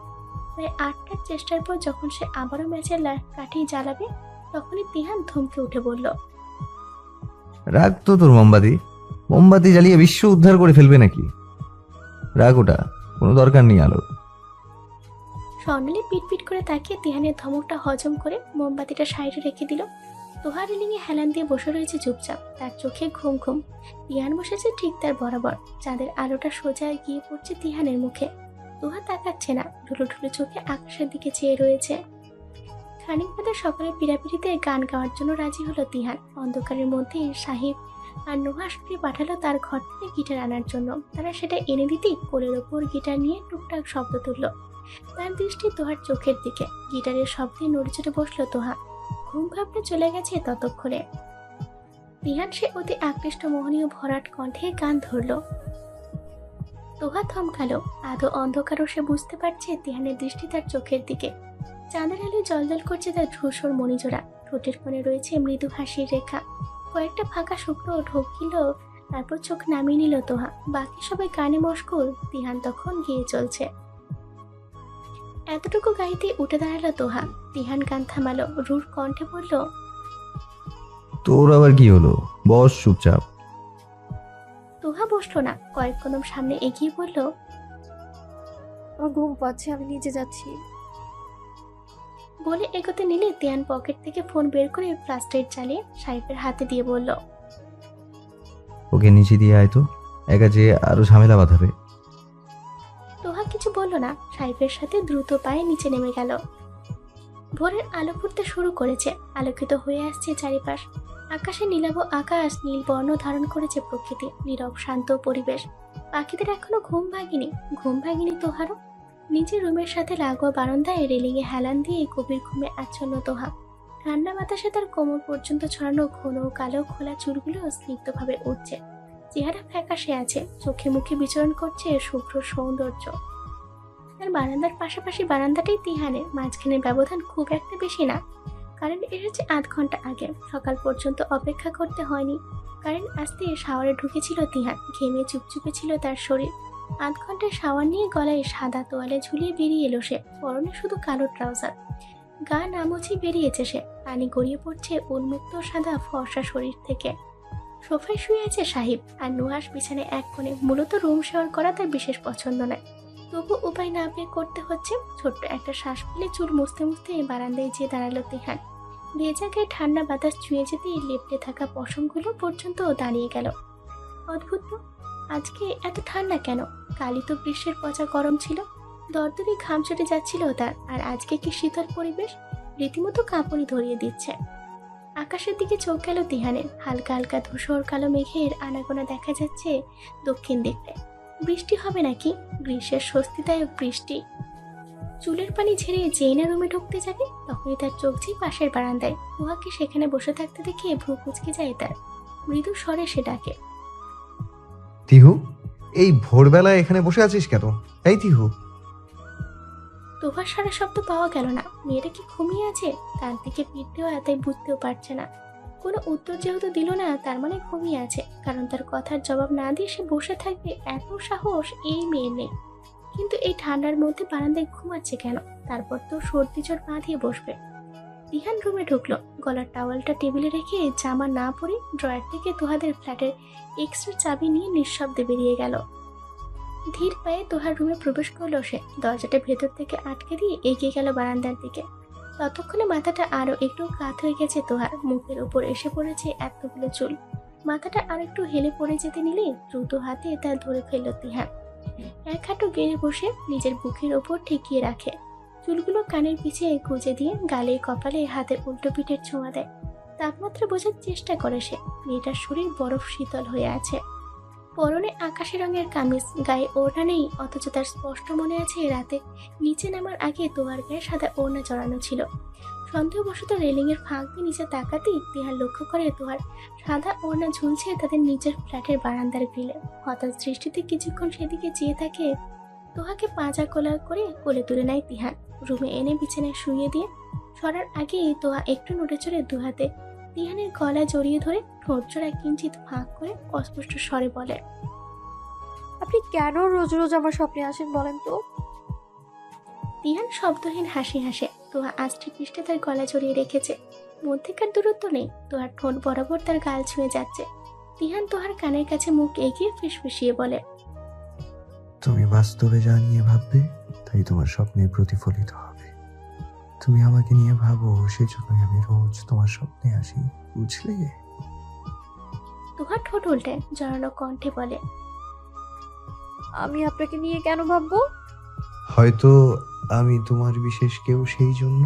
প্রায় 8টার চেষ্টার পর যখন সে আবারও ম্যাচের কাঠি জ্বালাবে, তখনই তিহান ধমকে উঠে বলল, রাগ তো তোর মোমবাতি। মোমবাতি জ্বালিয়ে বিশ্ব উদ্ধার করে ফেলবে নাকি? রাগ ওটা, কোনো দরকার নেই আলোর। স্বর্ণালী পিটপিট করে তাকিয়ে তিহানের ধমকটা হজম করে মোমবাতিটা সাইডে রেখে দিল। তোহা রেলিংয়ে হেলান দিয়ে বসে রয়েছে চুপচাপ, তার চোখে ঘুম ঘুম। তিহান বসেছে ঠিক তার বরাবর। চাঁদের আলোটা সোজা গিয়ে পড়ছে তিহানের মুখে। তোহা তাকাচ্ছে না, ঢুলো ঢুলো চোখে আকাশের দিকে চেয়ে রয়েছে। খানিক বাদে সকালে পিড়াপিড়িতে গান গাওয়ার জন্য রাজি হলো তিহান। অন্ধকারের মধ্যে সাহিব আর নুহাসকে পাঠালো তার ঘর থেকে গিটার আনার জন্য। তারা সেটা এনে দিতেই কোলের ওপর গিটার নিয়ে টুকটাক শব্দ তুলল। তার দৃষ্টি তোহার চোখের দিকে। গিটারের শব্দে নড়ে চড়ে বসলো তোহা। ঘুম ভাবটা চলে গেছে ততক্ষণে। তিহান সে অতি আকৃষ্ট মোহনীয় ভরাট কণ্ঠে গান ধরল। তোহা থমকালো। আধো অন্ধকারও সে বুঝতে পারছে তিহানের দৃষ্টি তার চোখের দিকে। চাঁদের আলো জলজল করছে তার ধূসর মণিজোড়া। ঠোঁটের কোণে রয়েছে মৃদু হাসির রেখা। কয়েকটা ফাঁকা শুকনো ঢোক গিল, তারপর চোখ নামিয়ে নিল তোহা। বাকি সবাই গানে মশগুল। তিহান তখন গিয়ে চলছে। এতটুকু গাইতে উঠে দাঁড়ালো তোহা। তিহান গান থামালো, রুর কণ্ঠে বলল, তোর আবার কি হলো? বস চুপচাপ। তোহা বসলো না, কয়েক কদম সামনে এগিয়ে বলল, আমার ঘুম পাচ্ছে, আমি নিচে যাচ্ছি। বলে এগোতে নিলে তিয়ান পকেট থেকে ফোন বের করে ফ্ল্যাশ লাইট চালিয়ে সাহেবের হাতে দিয়ে বলল, ওকে নিচে দিয়ে আয় তো, একা যে আরো ঝামেলা বাঁধাবে। তোহা কিছু বলল না, সাহেবের সাথে দ্রুত পায়ে নিচে নেমে গেল। ভোরের আলো ফুটতে শুরু করেছে, আলোকিত হয়ে আসছে চারিপাশ। আকাশে নীলাভ আকাশ, নীল বর্ণ ধারণ করেছে প্রকৃতি, নীরব শান্ত পরিবেশ। পাখিদের এখনো ঘুম ভাঙিনি তোহারও। নিজের রুমের সাথে লাগোয়া বারান্দায় রেলিংয়ে হেলান দিয়ে গভীর ঘুমে আচ্ছন্ন তোহা। ঠান্ডা বাতাসে তার কোমর পর্যন্ত ছড়ানো ঘন কালো খোলা চুলগুলো স্নিগ্ধভাবে উঠছে। চেহারা ফ্যাকাশে আছে, চোখে মুখে বিচরণ করছে শুভ্র সৌন্দর্য। তার বারান্দার পাশাপাশি বারান্দাটাই তিহানের, মাঝখানের ব্যবধান খুব একটা বেশি না। কারেন্ট এসেছে 8 ঘন্টা আগে, সকাল পর্যন্ত অপেক্ষা করতে হয়নি। কারেন্ট আসতে শাওয়ারে ঢুকেছিল তিহান, ঘেমে চুপচুপে ছিল তার শরীর। 8 ঘন্টার শাওয়ার নিয়ে গলায় সাদা তোয়ালে ঝুলিয়ে বেরিয়ে এলো সে, পরনে শুধু কালো ট্রাউজার। গা না মুছেই বেরিয়েছে সে, পানি গড়িয়ে পড়ছে উন্মুক্ত সাদা ফর্সা শরীর থেকে। সোফায় শুয়ে আছে সাহিব, আর নুহাস বিছানায় এক কোণে। মূলত রুম শেয়ার করা তার বিশেষ পছন্দ নয়, তবু উপায় না পেয়ে করতে হচ্ছে। ছোট্ট একটা শ্বাস ফেলে চুল মুছতে মুছতে বারান্দায় যেয়ে দাঁড়ালো তিহান। ভেজা গায়ে ঠান্ডা বাতাস ছুঁয়ে যেতেই লেপ্টে থাকা পশমগুলো পর্যন্ত দাঁড়িয়ে গেল। অদ্ভুত তো, আজকে এত ঠান্ডা কেন? কালই তো গ্রীষ্মের পচা গরম ছিল, দরদরে ঘাম ছুটে যাচ্ছিল তার, আর আজকে কি শীতল পরিবেশ, রীতিমতো কাঁপুনি ধরিয়ে দিচ্ছে। আকাশের দিকে চোখ গেল তিহানের, হালকা হালকা ধূসর কালো মেঘের আনাগোনা দেখা যাচ্ছে দক্ষিণ দিকটায়। বৃষ্টি হবে নাকি? গ্রীষ্মের স্বস্তিদায়ক বৃষ্টি। চুলের পানি ঝেড়ে যেই না রুমে ঢুকতে যাবে, তখনই তার চোখ যে পাশের বারান্দায়। উহাকে সেখানে বসে থাকতে দেখে ভ্রু কুঁচকে যায় তার। মৃদু স্বরে সে ডাকে, তিহু, এই ভোরবেলায় এখানে বসে আছিস কেন? এই তিহু। তোহার সারা শব্দ পাওয়া গেল না। মেয়েটা কি ঘুমিয়ে আছে? তার দিকে পিঠ দেওয়া, তাই বুঝতেও পারছে না। কোনো উত্তর যেহেতু দিল না, তার মানে ঘুমিয়ে আছে। কারণ তার কথার জবাব না দিয়ে সে বসে থাকবে, এত সাহস এই মেয়ের নেই। কিন্তু এই ঠান্ডার মধ্যে বারান্দায় ঘুমাচ্ছে কেন? তারপর তো সর্দি জ্বর বাঁধিয়ে বসবে। তিহান রুমে ঢুকলো, গলার টাওয়ালটা টেবিলে রেখে জামা না পরে ড্রয়ার থেকে তোহাদের ফ্ল্যাটের এক্সট্রা চাবি নিয়ে নিঃশব্দে বেরিয়ে গেল। ধীর পায়ে তোহার রুমে প্রবেশ করলো সে, দরজাটা ভেতর থেকে আটকে দিয়ে এগিয়ে গেল বারান্দার দিকে। ততক্ষণে মাথাটা আরো একটু কাত হয়ে গেছে তোহার, মুখের উপর এসে পড়েছে এতগুলো চুল। মাথাটা আর একটু হেলে পড়ে যেতে নিলে দ্রুত হাতে তা ধরে ফেলল তিহান। এক হাঁটু গেড়ে বসে নিজের বুকের ওপর ঠেকিয়ে রাখে, চুলগুলো কানের পিছিয়ে গুজে দিয়ে গালে কপালে হাতের উল্টো পিঠের ছোঁয়া দেয়। তাপমাত্রা বোঝার চেষ্টা করে সে, মেয়েটার শরীর বরফ শীতল হয়ে আছে। পরনে আকাশি রঙের কামিজ, গায়ে ওড়না নেই, অথচ তার স্পষ্ট মনে আছে রাতে নিচে নামার আগে তোহার গায়ে সাদা ওড়না জড়ানো ছিল। সন্দেহবশত রেলিংয়ের ফাঁক দিয়ে নিচে তাকাতেই তিহার লক্ষ্য করে তোহার সাদা ওড়না ঝুলছে তাদের নিজের ফ্ল্যাটের বারান্দার গ্রিলে। হঠাৎ দৃষ্টিতে কিছুক্ষণ সেদিকে চেয়ে থাকে। তোহাকে পাঁজা কোলা করে কোলে তুলে নেয় তিহান, রুমে এনে বিছানায় শুইয়ে দিয়ে সরার আগেই তোহা একটু নড়ে চড়ে দুহাতে তিহানের গলা জড়িয়ে ধরে ঠোঁট জোড়া কিঞ্চিত ফাঁক করে অস্পষ্ট স্বরে বলে, আপনি কেন রোজ রোজ আমার স্বপ্নে আসেন বলেন তো? তিহান শব্দহীন হাসি হাসে। তোহা আষ্টে পৃষ্ঠে তার গলা জড়িয়ে রেখেছে, মধ্যেকার দূরত্ব নেই। তোহার ঠোঁট বরাবর তার গাল ছুঁয়ে যাচ্ছে। তিহান তোহার কানের কাছে মুখ এগিয়ে ফিসফিসিয়ে বলে, তুমি বাস্তবে যা নিয়ে ভাববে তাই তোমার স্বপ্নে প্রতিফলিত হবে। তুমি আমাকে নিয়ে ভাবো, সেজন্যই আমি রোজ তোমার স্বপ্নে আসি, বুঝলে? তোহার ঠোঁট উল্টে জড়ানো কণ্ঠে বলে, আমি আপনাকে নিয়ে কেন ভাববো? হয়তো আমি তোমার বিশেষ কেউ, সেই জন্য।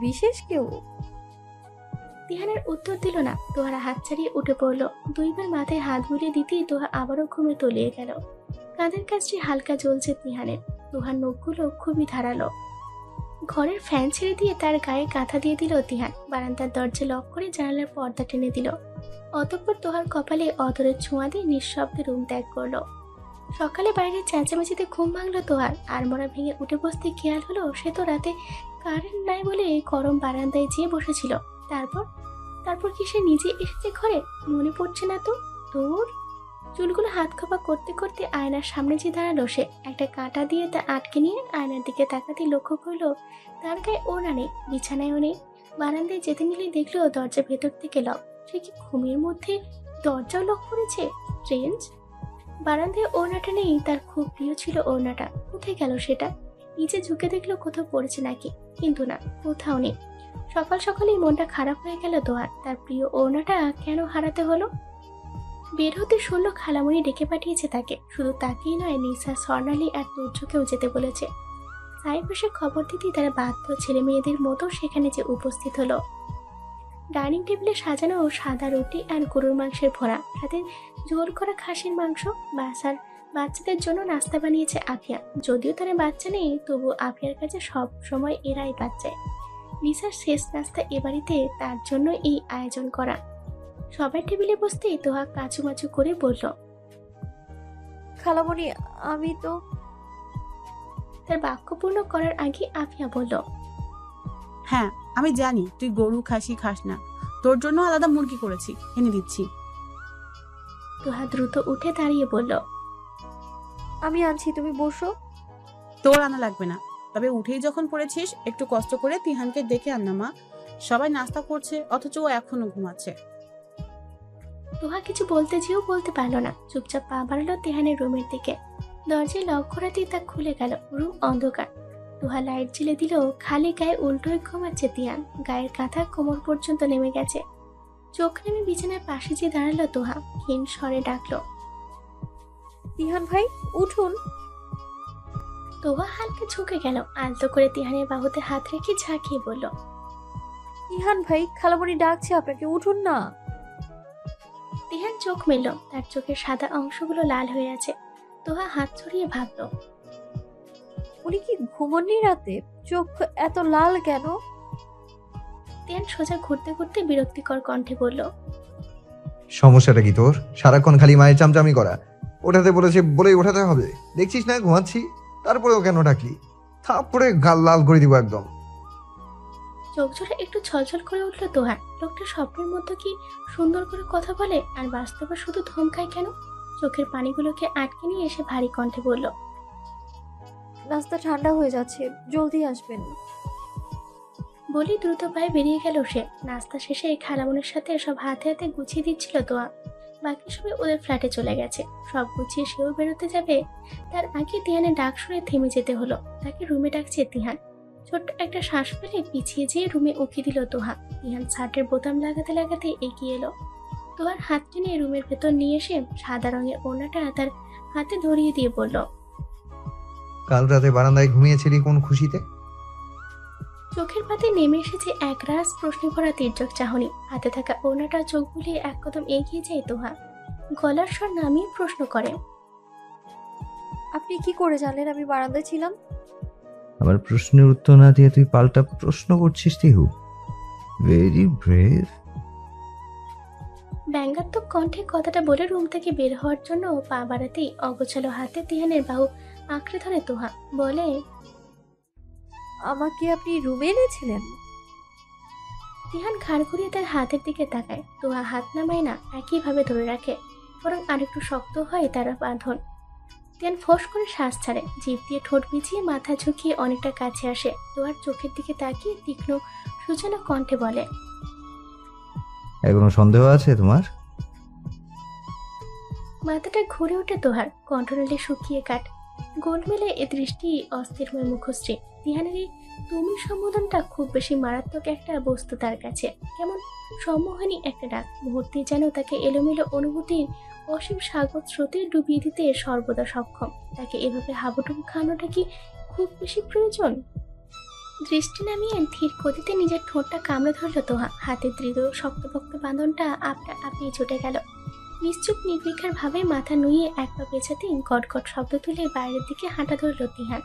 বিশেষ কেউ? তিহানের উত্তর দিল না। তোহারা হাত ছাড়িয়ে উঠে পড়লো, দুইবার মাথায় হাত বুলিয়ে দিতেই তোহা আবারও ঘুমে তলিয়ে গেল। কাঁধের কাছটি হালকা জ্বলছে তিহানের, তোহার নখগুলো খুবই ধারালো। ঘরের ফ্যান ছেড়ে দিয়ে তার গায়ে কাঁথা দিয়ে দিল তিহান। বারান্দার দরজা লক করে জানালার পর্দা টেনে দিল। অতঃপর তোহার কপালে অদরের ছোঁয়া দিয়ে নিঃশব্দে রুম ত্যাগ করলো। সকালে বাইরে চেঁচামেচিতে ঘুম ভাঙলো তোহার। আড়মোড়া ভেঙে উঠে বসতে খেয়াল হলো সে তো রাতে কারেন্ট নাই বলে গরম বারান্দায় যেয়ে বসেছিল। তারপর কি সে নিজে এসেছে ঘরে? মনে পড়ছে না তো। তোর চুলগুলো হাত খোপা করতে করতে আয়নার সামনে যে দাঁড়ালো সে, একটা কাঁটা দিয়ে তা আটকে নিয়ে আয়নার দিকে তাকাতে লক্ষ্য করলো তার গায়ে ওড়না নেই, বিছানায়ও নেই। বারান্দায় যেতে নিলে দেখলো দরজা ভেতর থেকে লক। সে কি ঘুমের মধ্যে দরজাও লক করেছে? ট্রেঞ্জ। বারান্দায় ওড়নাটা নেই, তার খুব প্রিয় ছিল ওড়নাটা। কোথায় গেল সেটা? নিচে ঝুঁকে দেখলো কোথাও পড়েছে নাকি, কিন্তু না, কোথাও নেই। সকাল সকালেই মনটা খারাপ হয়ে গেল তোহার। তার প্রিয় ওড়নাটা কেন হারাতে হলো? বের হতে শুনল খালামণি ডেকে পাঠিয়েছে তাকে। শুধু তাকেই নয়, নিসা, স্বর্ণালী আর তুর্যকেও যেতে বলেছে। সাহেব এসে খবর দিতেই তারা বাধ্য ছেলে মেয়েদের মতো সেখানে যে উপস্থিত হলো। ডাইনিং টেবিলে সাজানো সাদা রুটি আর গরুর মাংসের ভরা, সাথে ঝোল করা খাসির মাংস। বাসার বাচ্চাদের জন্য নাস্তা বানিয়েছে আফিয়া। যদিও তারা বাচ্চা নেই, তবু আফিয়ার কাছে সব সময় এরাই বাচ্চায়। নিসার শেষ নাস্তা এ বাড়িতে, তার জন্য এই আয়োজন করা। সবাই টেবিলে বসতেই তোহা কাচুমাচু করে বলল, খালামণি, আমি তো। তার বাক্য পূর্ণ করার আগে আফিয়া বলল, হ্যাঁ, আমি জানি তুই গরু খাসি খাস না, তোর জন্য আলাদা মুরগি করেছি, এনে দিচ্ছি। তোহা দ্রুত উঠে দাঁড়িয়ে বলল, আমি আনছি, তুমি বসো। তোর আনা লাগবে না, তবে উঠেই যখন পড়েছিস একটু কষ্ট করে তিহানকে ডেকে আন না মা। সবাই নাস্তা করছে অথচ ও এখনো ঘুমাচ্ছে। তোহা কিছু বলতে যেও বলতে পারল না, চুপচাপ পা বাড়ালো তিহানের রুমের দিকে। দরজায় লক করাতেই তা খুলে গেল। রুম অন্ধকার। তোহা লাইট জ্বেলে দিল। খালি গায়ে উল্টোই ঘুমাচ্ছে তিহান। গায়ের কাঁথা কোমর পর্যন্ত নেমে গেছে। চোখ নেমে বিছানার পাশে যে দাঁড়ালো তোহা, ক্ষীণ স্বরে ডাকলো, তিহান ভাই, উঠুন। তোহা হালকা ঝুঁকে গেল। আলতো করে তিহানের বাহুতে হাত রেখে ঝাঁকিয়ে বলল, তিহান ভাই, খালামণি ডাকছে আপনাকে, উঠুন না। তিহান চোখ মেলল। তার চোখের সাদা অংশগুলো লাল হয়ে আছে। তোহা হাত ছড়িয়ে ভাবল, উনি কি ঘুমননি রাতে? চোখ এত লাল কেন? তিহান সোজা ঘুরতে ঘুরতে বিরক্তিকর কণ্ঠে বলল, সমস্যাটা কি তোর? সারাক্ষণ খালি মায়ের চামচামি করা। ওঠাতে বলেছে বলেই ওঠাতে হবে। দেখছিস না ঘুমাচ্ছি, তারপরেও কেন ডাকলি? থাপ্পড়ে গাল লাল করে দিব একদম। চোখ জোড়া একটু ছলছল করে উঠল তোহার। লোকটা স্বপ্নের মধ্যে কি সুন্দর করে কথা বলে, আর বাস্তবে শুধু ধমকায় কেন? চোখের পানিগুলোকে আটকে নিয়ে এসে ভারী কণ্ঠে বলল, নাস্তা ঠান্ডা হয়ে যাচ্ছে, জলদি আসবেন। বলি দ্রুত পায়ে বেরিয়ে গেল সে। নাস্তা শেষে খালামনের সাথে সব হাতে হাতে গুছিয়ে দিচ্ছিল তোয়া। বাকি সবাই ওদের ফ্ল্যাটে চলে গেছে। সব গুছিয়ে সেও বেরোতে যাবে, তার আগে তিহানের ডাক শুনে থেমে যেতে হলো। তাকে রুমে ডাকছে তিহান। ছোট্ট একটা শ্বাস ফেলে পিছিয়ে যেয়ে রুমে উকি দিল তোহা। তিহান শার্টের বোতাম লাগাতে লাগাতে এগিয়ে এলো। তোহার হাত টেনে রুমের ভেতর নিয়ে এসে সাদা রঙের ওড়নাটা তার হাতে ধরিয়ে দিয়ে বলল, কাল রাতে বারান্দায় ঘুমিয়েছিলি কোন খুশিতে? চোখের পাতে নেমে এসেছে এক রাস প্রশ্নে ভরা তীর্যক চাহনি। হাতে থাকা ওড়নাটা চোখ বুলিয়ে এক কদম এগিয়ে যায় তোহা। গলার স্বর নামিয়ে প্রশ্ন করে, আপনি কি করে জানলেন আমি বারান্দায় ছিলাম? আমার প্রশ্নের উত্তর না দিয়ে তুই পাল্টা প্রশ্ন করছিস তিহু। Very brave. ব্যঙ্গাত্মক কণ্ঠে কথাটা বলে রুম থেকে বের হওয়ার জন্য পা বাড়াতেই অগোছালো হাতে তিহানের বাহু আঁকড়ে ধরে তোহা। বলে, আমাকে আপনি রুমে এনেছিলেন? তিহান ঘাড় ঘুরিয়ে তার হাতের দিকে তাকায়। তোহা হাত নামায় না, একইভাবে ধরে রাখে, বরং আরেকটু শক্ত হয় তার বাঁধন। তিহান ফোঁস করে শ্বাস ছাড়ে, জিভ দিয়ে ঠোঁট ভিজিয়ে মাথা ঝুঁকিয়ে অনেকটা কাছে আসে। তোহার চোখের দিকে তাকিয়ে তীক্ষ্ণ সূচনা কণ্ঠে বলে, এখনো সন্দেহ আছে তোমার? মাথাটা ঘুরে ওঠে তোহার। কণ্ঠনালী শুকিয়ে কাট, গোলমেলে এ দৃষ্টি অস্থিরময় মুখশ্রী। তিহানের এই তুমি সম্বোধনটা খুব বেশি মারাত্মক একটা বস্তু তার কাছে। কেমন সম্মোহনী একটা ডাক। মুহূর্তে যেন তাকে এলোমেলো অনুভূতির অসীম সাগর স্রোতে ডুবিয়ে দিতে সর্বদা সক্ষম। তাকে এভাবে হাবুডুবু খাওয়ানোটা কি খুব বেশি প্রয়োজন? দৃষ্টি নামিয়ে ধীর গতিতে নিজের ঠোঁটটা কামড়ে ধরল তোহা। হাতে দৃঢ় শক্তপোক্ত বাঁধনটা আপনি ছুটে গেল। নিশ্চুপ নির্বিকার ভাবে মাথা নুয়ে এক পা পেছাতেই গটগট শব্দ তুলে বাইরের দিকে হাঁটা ধরল তিহান।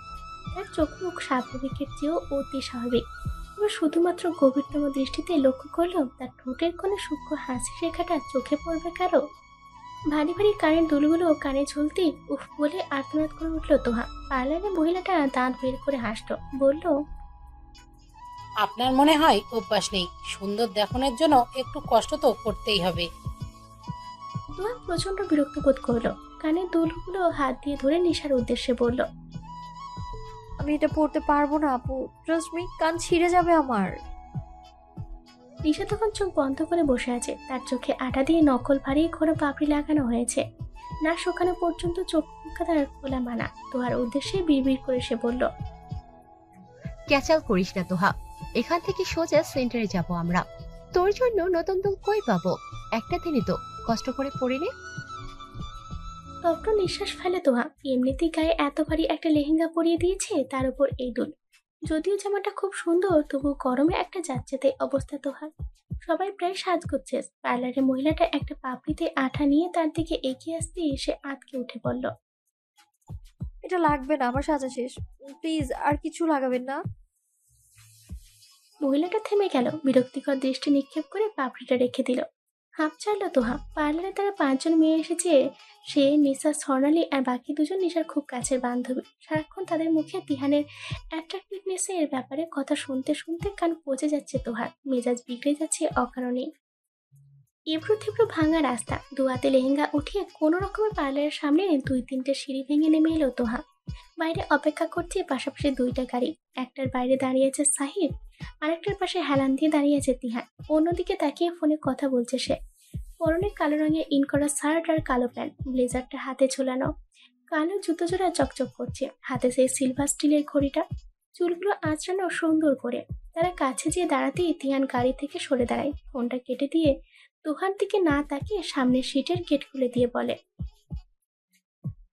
তার চোখ মুখ স্বাভাবিকের চেয়েও অতি স্বাভাবিক। এবার শুধুমাত্র গভীরতম দৃষ্টিতে লক্ষ্য করল তার ঠোঁটের কোণে সূক্ষ্ম হাসি রেখাটা চোখে পড়বে কারো। ভারী ভারী কানের দুলগুলো কানে ঝুলতেই উফ বলে আর্তনাদ করে উঠল তোহা। পার্লারে মহিলাটা দাঁত বের করে হাসল, বলল, আপনার মনে হয় অভ্যাস নেই? সুন্দর দেখানোর জন্য একটু কষ্ট তো করতেই হবে। তোহা প্রচন্ড বিরক্ত বোধ করলো। কানের দুলগুলো হাত দিয়ে ধরে নিশার উদ্দেশ্যে বলল, আমি এটা পড়তে পারবো না আপু, ট্রাস্ট মি, কান ছিঁড়ে যাবে আমার। নিশা তখন চোখ বন্ধ করে বসে আছে। তার চোখে আটা দিয়ে নকল ভারী ঘোরা পাপড়ি লাগানো হয়েছে। না শুকানো পর্যন্ত চোখ তার খোলা মানা। তোহার উদ্দেশ্যে বিড়বিড় করে সে বলল, ক্যাচাল করিস না তোহা, এখান থেকে সোজা সেন্টারে যাব আমরা। তোর জন্য নতুন দুল কই পাবো? একটা দিনই তো কষ্ট করে পরে নে। তপ্ত নিঃশ্বাস ফেলে তোহা। এমনিতেই গায়ে এত ভারী একটা লেহেঙ্গা পরিয়ে দিয়েছে, তার উপর এই দুল। যদিও জামাটা খুব সুন্দর, তবু গরমে একটা যাচ্ছেতে অবস্থা তোহার। সবাই প্রায় সাজগোজ। পার্লারের মহিলাটা একটা পাপড়িতে আঠা নিয়ে তার দিকে এগিয়ে আসতেই সে আটকে উঠে বলল, এটা লাগবে না, আমার সাজা শেষ। প্লিজ আর কিছু লাগাবেন না। মহিলাটা থেমে গেল, বিরক্তিকর দৃষ্টি নিক্ষেপ করে পাপড়িটা রেখে দিল। হাঁপ ছাড়লো তোহা। পার্লারে তারা 5 জন মেয়ে এসেছে। সে, নিশা, স্বর্ণালী আর বাকি 2 জন নিশার খুব কাছের বান্ধবী। সারাক্ষণ তাদের মুখে তিহানের অ্যাট্রাকটিভনেস এর ব্যাপারে কথা শুনতে শুনতে কান পচে যাচ্ছে তোহার। মেজাজ বিগড়ে যাচ্ছে অকারণেই। এবড়ো থেবড়ো ভাঙা রাস্তা, 2 হাতে লেহেঙ্গা উঠিয়ে কোনো রকমের পার্লারের সামনে 2-3টে সিঁড়ি ভেঙে নেমে এলো তোহা। বাইরে অপেক্ষা করছে পাশাপাশি 2টা গাড়ি। একটার বাইরে দাঁড়িয়ে আছে সাহিব, আরেকটার পাশে হেলান দিয়ে দাঁড়িয়ে আছে তিহান। অন্যদিকে তাকিয়ে ফোনে কথা বলছে সে। পরনে কালো রঙের ইন করা শার্ট আর কালো প্যান্ট, ব্লেজারটা হাতে ঝোলানো। কালো জুতো জোড়া চকচক করছে, হাতে সেই সিলভার স্টিলের ঘড়িটা। চুলগুলো আঁচড়ানো সুন্দর করে। তারা কাছে যেয়ে দাঁড়াতেই তিহান গাড়ি থেকে সরে দাঁড়ায়। ফোনটা কেটে দিয়ে তোহার দিকে না তাকিয়ে সামনের সিটের গেট খুলে দিয়ে বলে,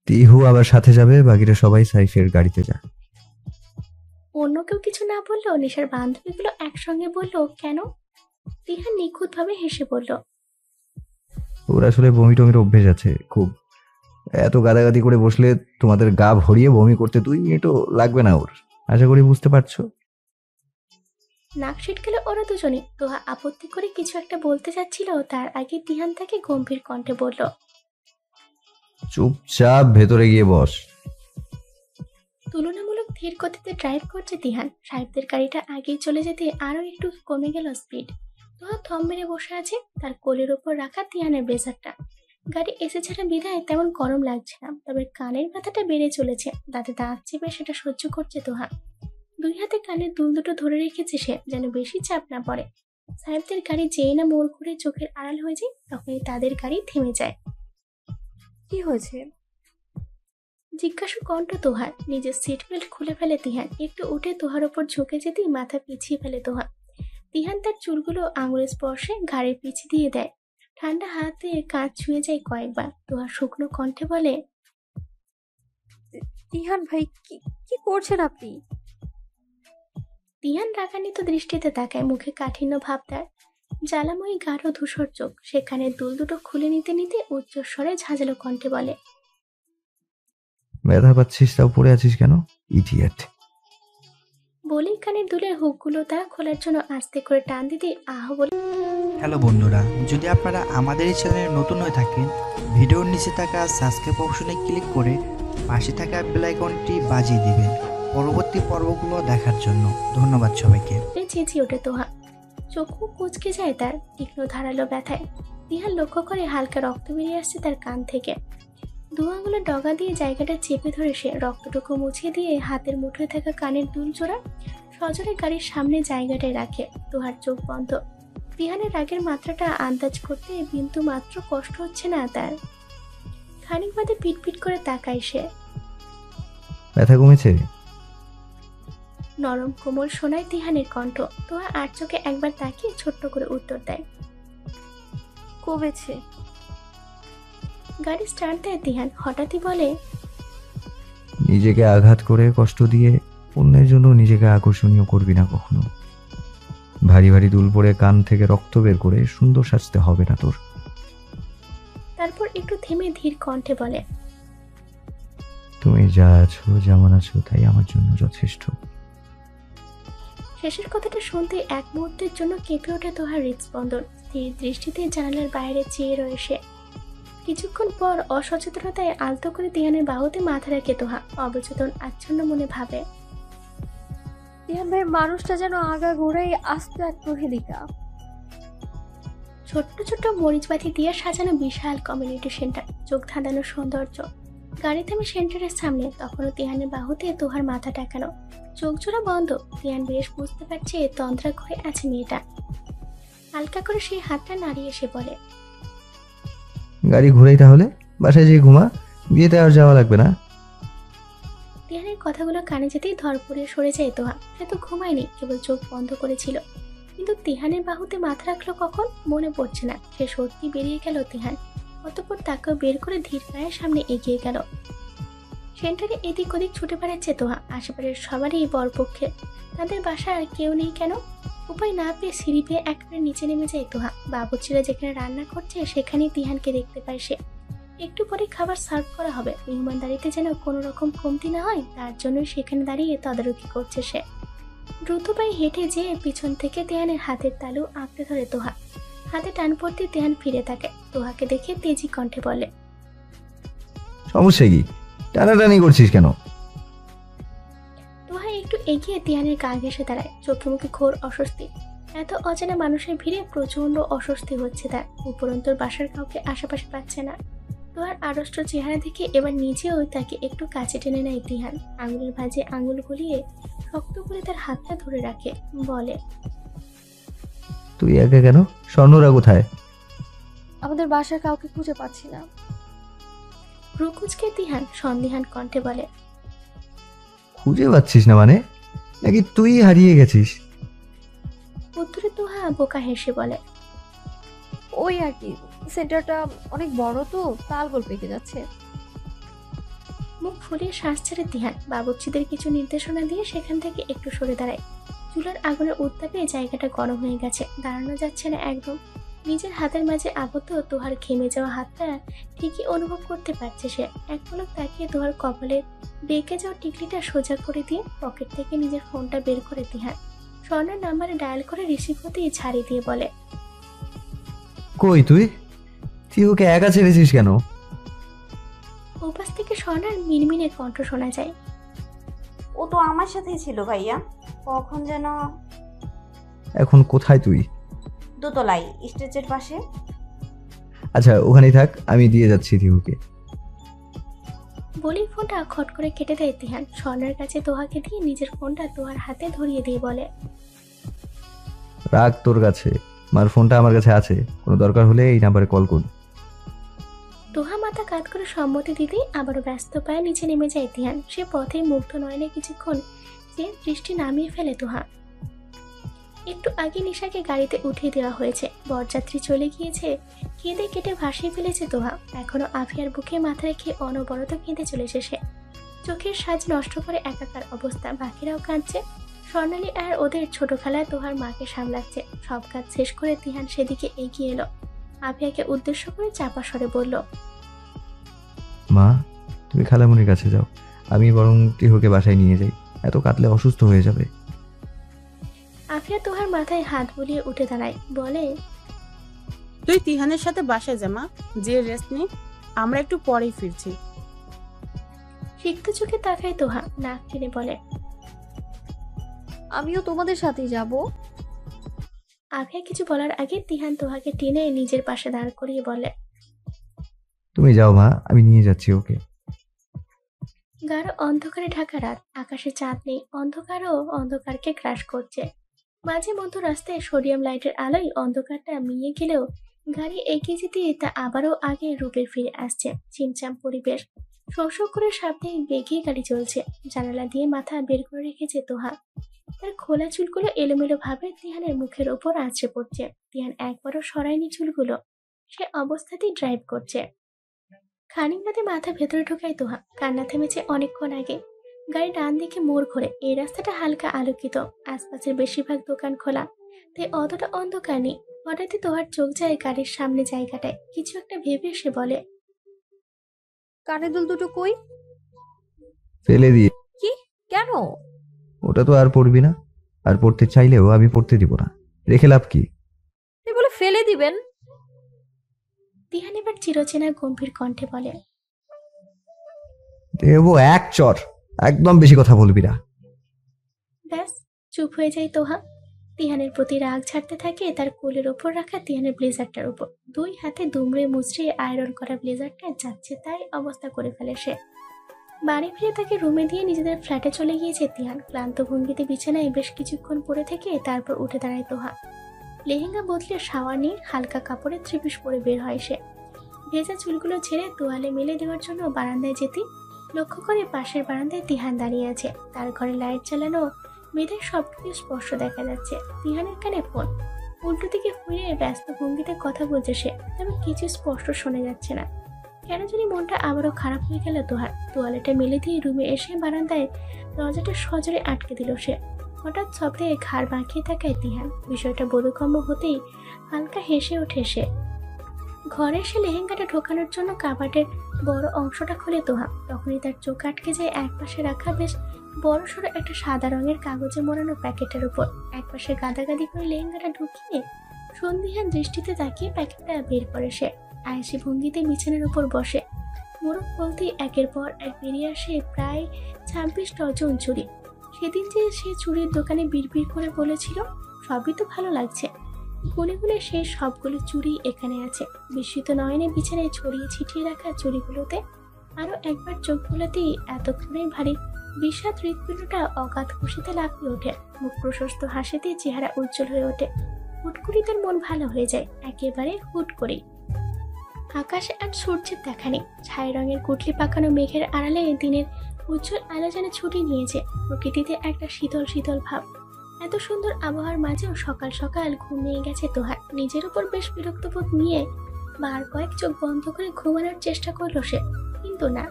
তিহু আবার সাথে যাবে, বাকিরা সবাই সাইফের গাড়িতে যা। অন্য কেউ কিছু না বললেও নিশার বান্ধবীগুলো একসঙ্গে বলল, কেন? তিহান নিখুঁতভাবে হেসে বলল, ওর আসলে বমি টমির অভ্যেস আছে খুব। এত গাদাগাদি করে বসলে তোমাদের গা ভরিয়ে বমি করতে 2 মিনিটও লাগবে না ওর। আশা করি বুঝতে পারছো। নাক ছিটকেলে ওরা দুজনে। তোহা আপত্তি করে কিছু একটা বলতে যাচ্ছিল, তার আগে তিহান তাকে গম্ভীর কণ্ঠে বলল, চুপচাপ ভেতরে গিয়ে বস। তুলনামূলক ধীর গতিতে ড্রাইভ করছে তিহান। সাহেবদের গাড়িটা আগেই চলে যেতে আরো একটু কমে গেল স্পিড। তোহা থম মেরে বসে আছে, তার কোলের ওপর রাখা তিহানের ব্লেজারটা। গাড়ি এসে ছাড়া বিধায় তেমন গরম লাগছে না, তবে কানের ব্যথাটা বেড়ে চলেছে। দাঁতে দাঁত চেপে সেটা সহ্য করছে তোহা। 2 হাতে কানের দুল দুটো ধরে রেখেছে সে, যেন বেশি চাপ না পড়ে। সাহেবদের গাড়ি যেই না মোড় ঘুরে চোখের আড়াল হয়ে যায়, তখনই তাদের গাড়ি থেমে যায়। কি হয়েছে? জিজ্ঞাসা কণ্ঠ তোহার। নিজের সিট বেল্ট খুলে ফেলে তিহান। একটু উঠে তোহার ওপর ঝুঁকে যেতেই মাথা পিছিয়ে ফেলে তোহা। তিহান তার চুলগুলো আঙুলের স্পর্শে ঘাড়ের পিছে দিয়ে দেয়। ঠান্ডা হাতে কাঁচ ছুঁয়ে যায় কয়েকবার। তোহার শুকনো কণ্ঠে বলে, তিহান ভাই, কি করছেন আপনি? তিহান রাগান্বিত দৃষ্টিতে তাকায়, মুখে কাঠিন্য ভাব তার। জ্বালাময়ী গাঢ় ধূসর চোখ। সেখানে দুল দুটো খুলে নিতে নিতে উচ্চস্বরে ঝাঁঝালো কণ্ঠে বলে, ব্যথা পাচ্ছিস তাও পড়ে আছিস কেন, ইডিয়েট। বলেই কানের দুলের হুকগুলো তারা খোলার জন্য আস্তে করে টান দিতে আহ বলে। হ্যালো বন্ধুরা, যদি আপনারা আমাদের এই চ্যানেলে নতুন হয়ে থাকেন, ভিডিওর নিচে থাকা সাবস্ক্রাইব অপশনে ক্লিক করে পাশে থাকা বেল আইকনটি বাজিয়ে দিবেন পরবর্তী পর্বগুলো দেখার জন্য। ধন্যবাদ সবাইকে। চেঁচিয়ে ওঠে তোহা। চোখ মুখ কুঁচকে যায় তার তীক্ষ্ণ ধারালো ব্যথায়। তিহান লক্ষ্য করে হালকা রক্ত বেরিয়ে আসছে তার কান থেকে। 2 আঙুলের ডগা দিয়ে জায়গাটা চেপে ধরে সে রক্তটুকু মুছিয়ে দিয়ে হাতের মুঠোয় থাকা কানের দুল জোড়া সজোরে গাড়ির সামনে জায়গাটায় রাখে। তোহার চোখ বন্ধ। তিহানের রাগের মাত্রাটা আন্দাজ করতে বিন্দু মাত্র কষ্ট হচ্ছে না তার। খানিক বাদে পিটপিট করে তাকায় সে। ব্যথা কমেছে? নরম কোমল শোনায় তিহানের কণ্ঠ। তোহা আর চোখে একবার তাকিয়ে ছোট্ট করে উত্তর দেয়, কমেছে। গাড়ি স্টার্ট দেয় তিহান। হঠাৎই বলে, নিজেকে আঘাত করে কষ্ট দিয়ে অন্যের জন্য নিজেকে আকর্ষণীয় করবি না কখনো। ভারী ভারী দুল পরে কান থেকে রক্ত বের করে সুন্দর সাজতে হবে না তোর। তারপর একটু থেমে ধীর কণ্ঠে বলে, তুমি যা আছো, যেমন আছো, তাই আমার জন্য যথেষ্ট। শেষের কথাটা শুনতে এক মুহূর্তের জন্য কেঁপে ওঠে তোহার হৃদস্পন্দন। স্থির দৃষ্টিতে জানালার বাইরে চেয়ে রয়েছে। কিছুক্ষণ পর অসচেতনতায় আলতো করে তিহানের বাহুতে মাথা রাখে তোহা। অবচেতন আচ্ছন্ন মনে ভাবে, তিহান ভাই মানুষটা যেন আগা ঘোড়াই আস্ত এক প্রহেলিকা। ছোট্ট ছোট্ট মরিচবাতি দিয়ে সাজানো বিশাল কমিউনিটি সেন্টার, চোখ ধাঁধানো সৌন্দর্য। গাড়ি থেমে সেন্টারের সামনে। তখনও তিহানের বাহুতে তোহার মাথা টাকানো, চোখ জোড়া বন্ধ। তিহান বেশ বুঝতে পারছে তন্দ্রা ঘুরে আছে মেয়েটা। হালকা করে সেই হাতটা নাড়িয়ে এসে বলে, গাড়ি ঘুরেই তাহলে, বাসায় যেয়ে ঘুমা, বিয়েতে আর যাওয়া লাগবে না। তিহানের কথাগুলো কানে যেতেই ধরপড়িয়ে সরে যায় তোহা। সে তো ঘুমায়নি, কেবল চোখ বন্ধ করেছিল। কিন্তু তিহানের বাহুতে মাথা রাখলো কখন মনে পড়ছে না। সে সত্যি বেরিয়ে গেল তিহান। অতঃপর তাকেও বের করে ধীর পায়ে সামনে এগিয়ে গেল। সেন্টারে এদিক ওদিক ছুটে বেড়াচ্ছে তোহা। আশেপাশের সবারই বরপক্ষে। তাদের বাসায় আর কেউ নেই কেন? উপায় না পেয়ে সিঁড়ি পেয়ে একেবারে নিচে নেমে যায় তোহা। বাবুর্চিরা যেখানে রান্না করছে সেখানেই তিহানকে দেখতে পায় সে। একটু পরে খাবার সার্ভ করা হবে। মেহমানদারিতে যেন কোনো রকম কমতি না হয়, তার জন্যই সেখানে দাঁড়িয়ে তদারকি করছে সে। দ্রুত পায়ে হেঁটে যেয়ে পিছন থেকে তিহানের হাতের তালু আঁকড়ে ধরে তোহা। হাতে টান পড়তে তিহান ফিরে থাকে। তোহাকে দেখে তেজি কণ্ঠে বলে, সমস্যা কি? টানাটানি করছিস কেন? তোহা একটু এগিয়ে তিহানের গা ঘেঁষে দাঁড়ায়। চোখে মুখে ঘোর অস্বস্তি। এত অচেনা মানুষের ভিড়ে প্রচন্ড অস্বস্তি হচ্ছে তার। উপরন্তর বাসার কাউকে আশেপাশে পাচ্ছে না। তোহার আড়ষ্ট চেহারা দেখে এবার নিজেও তাকে একটু কাছে টেনে নেয় তিহান। আঙুলের ভাঁজে আঙুল গলিয়ে শক্ত করে তার হাতটা ধরে রাখে। বলে, তুই একা কেন? স্বর্ণরা কোথায়? আমাদের বাসার কাউকে খুঁজে পাচ্ছি না। রুকুজকে তিহান সন্দিহান কণ্ঠে বলে, খুঁজে পাচ্ছিস না মানে? নাকি তুই হারিয়ে গেছিস? উত্তরে তোহা বোকা হেসে বলে, ওই আর কি, সেন্টারটা অনেক বড় তো তালগোল পেকে যাচ্ছে। মুখ ফুলিয়ে শ্বাস ছেড়ে তিহান বাবুর্চিদের কিছু নির্দেশনা দিয়ে সেখান থেকে একটু সরে দাঁড়ায়। চুলার আগুনের উত্তাপে জায়গাটা গরম হয়ে গেছে, দাঁড়ানো যাচ্ছে না একদম। নিজের হাতের মাঝে আবদ্ধ তোহার ঘেমে যাওয়া হাতটা ঠিকই অনুভব করতে পারছে সে। এক পলক তাকিয়ে তোহার কপালে বেঁকে যাওয়া টিকলিটা সোজা করে দিয়ে পকেট থেকে নিজের ফোনটা বের করে তিহান স্বর্ণের নাম্বারে ডায়াল করে রিসিভ হতেই ছাড়ি দিয়ে বলে, কই তুই? তুই ওকে একা ছেড়েছিস কেন? উপাস থেকে স্বর্ণার মিনমিনে কণ্ঠ শোনা যায়, ও তো আমার সাথেই ছিল ভাইয়া। কখন যেন এখন কোথায় তুই? দোতলায় স্টেজের পাশে। আচ্ছা ওখানেই থাক, আমি দিয়ে যাচ্ছি টিহুকে। বলেই ফোনটা খট করে কেটে দেয় তিহান। স্বর্ণের কাছে তোহাকে দিয়ে নিজের ফোনটা তোহার হাতে ধরিয়ে দিয়ে বলে, রাখ তোর কাছে, মার ফোনটা আমার কাছে আছে, কোনো দরকার হলে এই নাম্বারে কল করুন। তোহা মাথা কাত করে সম্মতি দিতেই আবারও ব্যস্ত পায়ে নিচে নেমে যায় তিহান। সে পথে মুগ্ধ নয়নে কিছুক্ষণ যে দৃষ্টি নামিয়ে ফেলে তোহা। একটু আগে নিশাকে গাড়িতে উঠিয়ে দেওয়া হয়েছে, বরযাত্রী চলে গিয়েছে। কেঁদে কেটে ভাসিয়ে ফেলেছে তোহা। এখনো আফিয়ার বুকে মাথা রেখে অনবরত কেঁদে চলেছে সে। চোখের সাজ নষ্ট করে একাকার অবস্থা, বাকিরাও কাঁদছে। স্বর্ণালী আর ওদের ছোট খালা তোহার মাকে সামলাচ্ছে। সব কাজ শেষ করে তিহান সেদিকে এগিয়ে এলো। আফিয়াকে উদ্দেশ্য করে চাপা স্বরে বলল, মা তুমি খালামুনির কাছে যাও, আমি বরং টিহুকে বাসায় নিয়ে যাই, এত কাঁদলে অসুস্থ হয়ে যাবে। আফিয়া তোহার মাথায় হাত বুলিয়ে উঠে দাঁড়ায়, বলে, তুই তিহানের সাথে বাসায় যা মা, যে রেস্ট নে, আমরা একটু পরেই ফিরছি। সিক্ত চোখে তাকায় তোহা, নাক টেনে বলে, আমিও তোমাদের সাথেই যাব। আফিয়া কিছু বলার আগে তিহান তোহাকে টেনে নিজের পাশে দাঁড় করিয়ে বলে, তুমি যাও মা, আমি নিয়ে যাচ্ছি ওকে। গাঢ় অন্ধকারে ঢাকা রাত, আকাশে চাঁদ নেই, অন্ধকারও অন্ধকারকে গ্রাস করছে। মাঝে মধ্য রাস্তায় সোডিয়াম লাইটের আলোয় অন্ধকারটা মিয়ে গেলেও গাড়ি এগিয়ে যেতে তা আবারও আগে রূপে ফিরে আসছে। চিমচাম পরিবেশ, শো শো করে সামনে বেগে গাড়ি চলছে। জানালা দিয়ে মাথা বের করে রেখেছে তোহা। তার খোলা চুলগুলো এলোমেলো ভাবে তিহানের মুখের ওপর আছড়ে পড়ছে। তিহান একবারও সরায়নি চুলগুলো, সে অবস্থাতেই ড্রাইভ করছে। খানিক বাদে মাথা ভেতরে ঢোকায় তোহা। কান্না থেমেছে অনেকক্ষণ আগে। গাড়ি ডান দিকে মোড় ঘোরে। এই রাস্তাটা হালকা আলোকিত, আশপাশের বেশিরভাগ দোকান খোলা, তাই অতটা অন্ধকার নেই। হঠাৎই তোহার চোখ যায় গাড়ির সামনে জায়গাটায়। কিছু একটা ভেবে সে বলে, কানের দুল দুটো কই? ফেলে দিয়ে। কি? কেন? ওটা তো আর পড়বি না, আর পড়তে চাইলেও আমি পড়তে দিব না, রেখে লাভ কি? তুই বলে ফেলে দিবেন? তিহান এবার চিরচেনা গম্ভীর কণ্ঠে বলে, দেব এক চর, একদম বেশি কথা বলবি না। ব্যাস চুপ হয়ে যায় তোহা। তিহানের প্রতি রাগ ছাড়তে থাকে তার কোলের ওপর রাখা তিহানের ব্লেজারটার উপর। দুই হাতে দুমড়ে মুচড়ে আয়রন করা ব্লেজারটা যাচ্ছে তাই অবস্থা করে ফেলে সে। বাড়ি ফিরে তাকে রুমে দিয়ে নিজেদের ফ্ল্যাটে চলে গিয়েছে তিহান। ক্লান্ত ভঙ্গিতে বিছানায় বেশ কিছুক্ষণ পড়ে থেকে তারপর উঠে দাঁড়ায় তোহা। লেহেঙ্গা বদলে শাওয়ার নিয়ে হালকা কাপড়ে থ্রি পিস পরে বের হয় সে। ভেজা চুলগুলো ছেড়ে তোয়ালে মেলে দেওয়ার জন্য বারান্দায় যেতে লক্ষ্য করে পাশের বারান্দায় তিহান দাঁড়িয়ে আছে। তার ঘরে লাইট চালানো, মেয়েদের সবটুকু স্পষ্ট দেখা যাচ্ছে। তিহানের কানে ফোন, উল্টো দিকে ফিরে ব্যস্ত ভঙ্গিতে কথা বলছে সে, তবে কিছু স্পষ্ট শোনা যাচ্ছে না। কেন জানি মনটা আবারও খারাপ হয়ে গেল তোহার। তোয়ালেটা মেলে দিয়ে রুমে এসে বারান্দায় দরজাটা সজোরে আটকে দিল সে। হঠাৎ শব্দে ঘাড় বাঁকিয়ে তাকায় তিহান। বিষয়টা বোধগম্য হতেই হালকা হেসে ওঠে সে। ঘরে এসে লেহেঙ্গাটা ঢোকানোর জন্য কাবাটের বড় অংশটা খুলে তোহা। তখনই তার চোখ আটকে যায় একপাশে রাখা বেশ বড় সড়ো একটা সাদা রঙের কাগজে মোড়ানো প্যাকেটের উপর। একপাশে গাদাগাদি করে লেহেঙ্গাটা ঢুকিয়ে সন্দিহান দৃষ্টিতে তাকিয়ে প্যাকেটটা বের করে সে। আয়েসি ভঙ্গিতে বিছানার উপর বসে। মোড়ক বলতেই একের পর এক বেরিয়ে আসে প্রায় 26 ডজন চুড়ি। সেদিন যে সে চুড়ির দোকানে বিড়বিড় করে বলেছিল সবই তো ভালো লাগছে, গুনে গুনে সে সবগুলো চুড়ি এখানে আছে। বিস্মিত নয়নে বিছানায় ছড়িয়ে ছিটিয়ে রাখা চুড়িগুলোতে আরো একবার চোখ বোলাতেই এতক্ষণের ভারী বিষাদ হৃৎপিণ্ডটা অগাধ খুশিতে লাফিয়ে ওঠে। মুখ প্রশস্ত হাসিতে চেহারা উজ্জ্বল হয়ে ওঠে। হুট করে তার মন ভালো হয়ে যায়, একেবারে হুট করেই। আকাশে আর সূর্যের দেখা নেই। ছাই রঙের কুটলি পাকানো মেঘের আড়ালে দিনের উজ্জ্বল আলো যেন ছুটি নিয়েছে। প্রকৃতিতে একটা শীতল শীতল ভাব। এত সুন্দর আবহাওয়ার মাঝেও সকাল সকাল ঘুমিয়ে গেছে তোহার। নিজের উপর বেশ বিরক্ত বোধ নিয়ে বার কয়েক চোখ বন্ধ করে ঘুমানোর চেষ্টা করলো সে, কিন্তু না,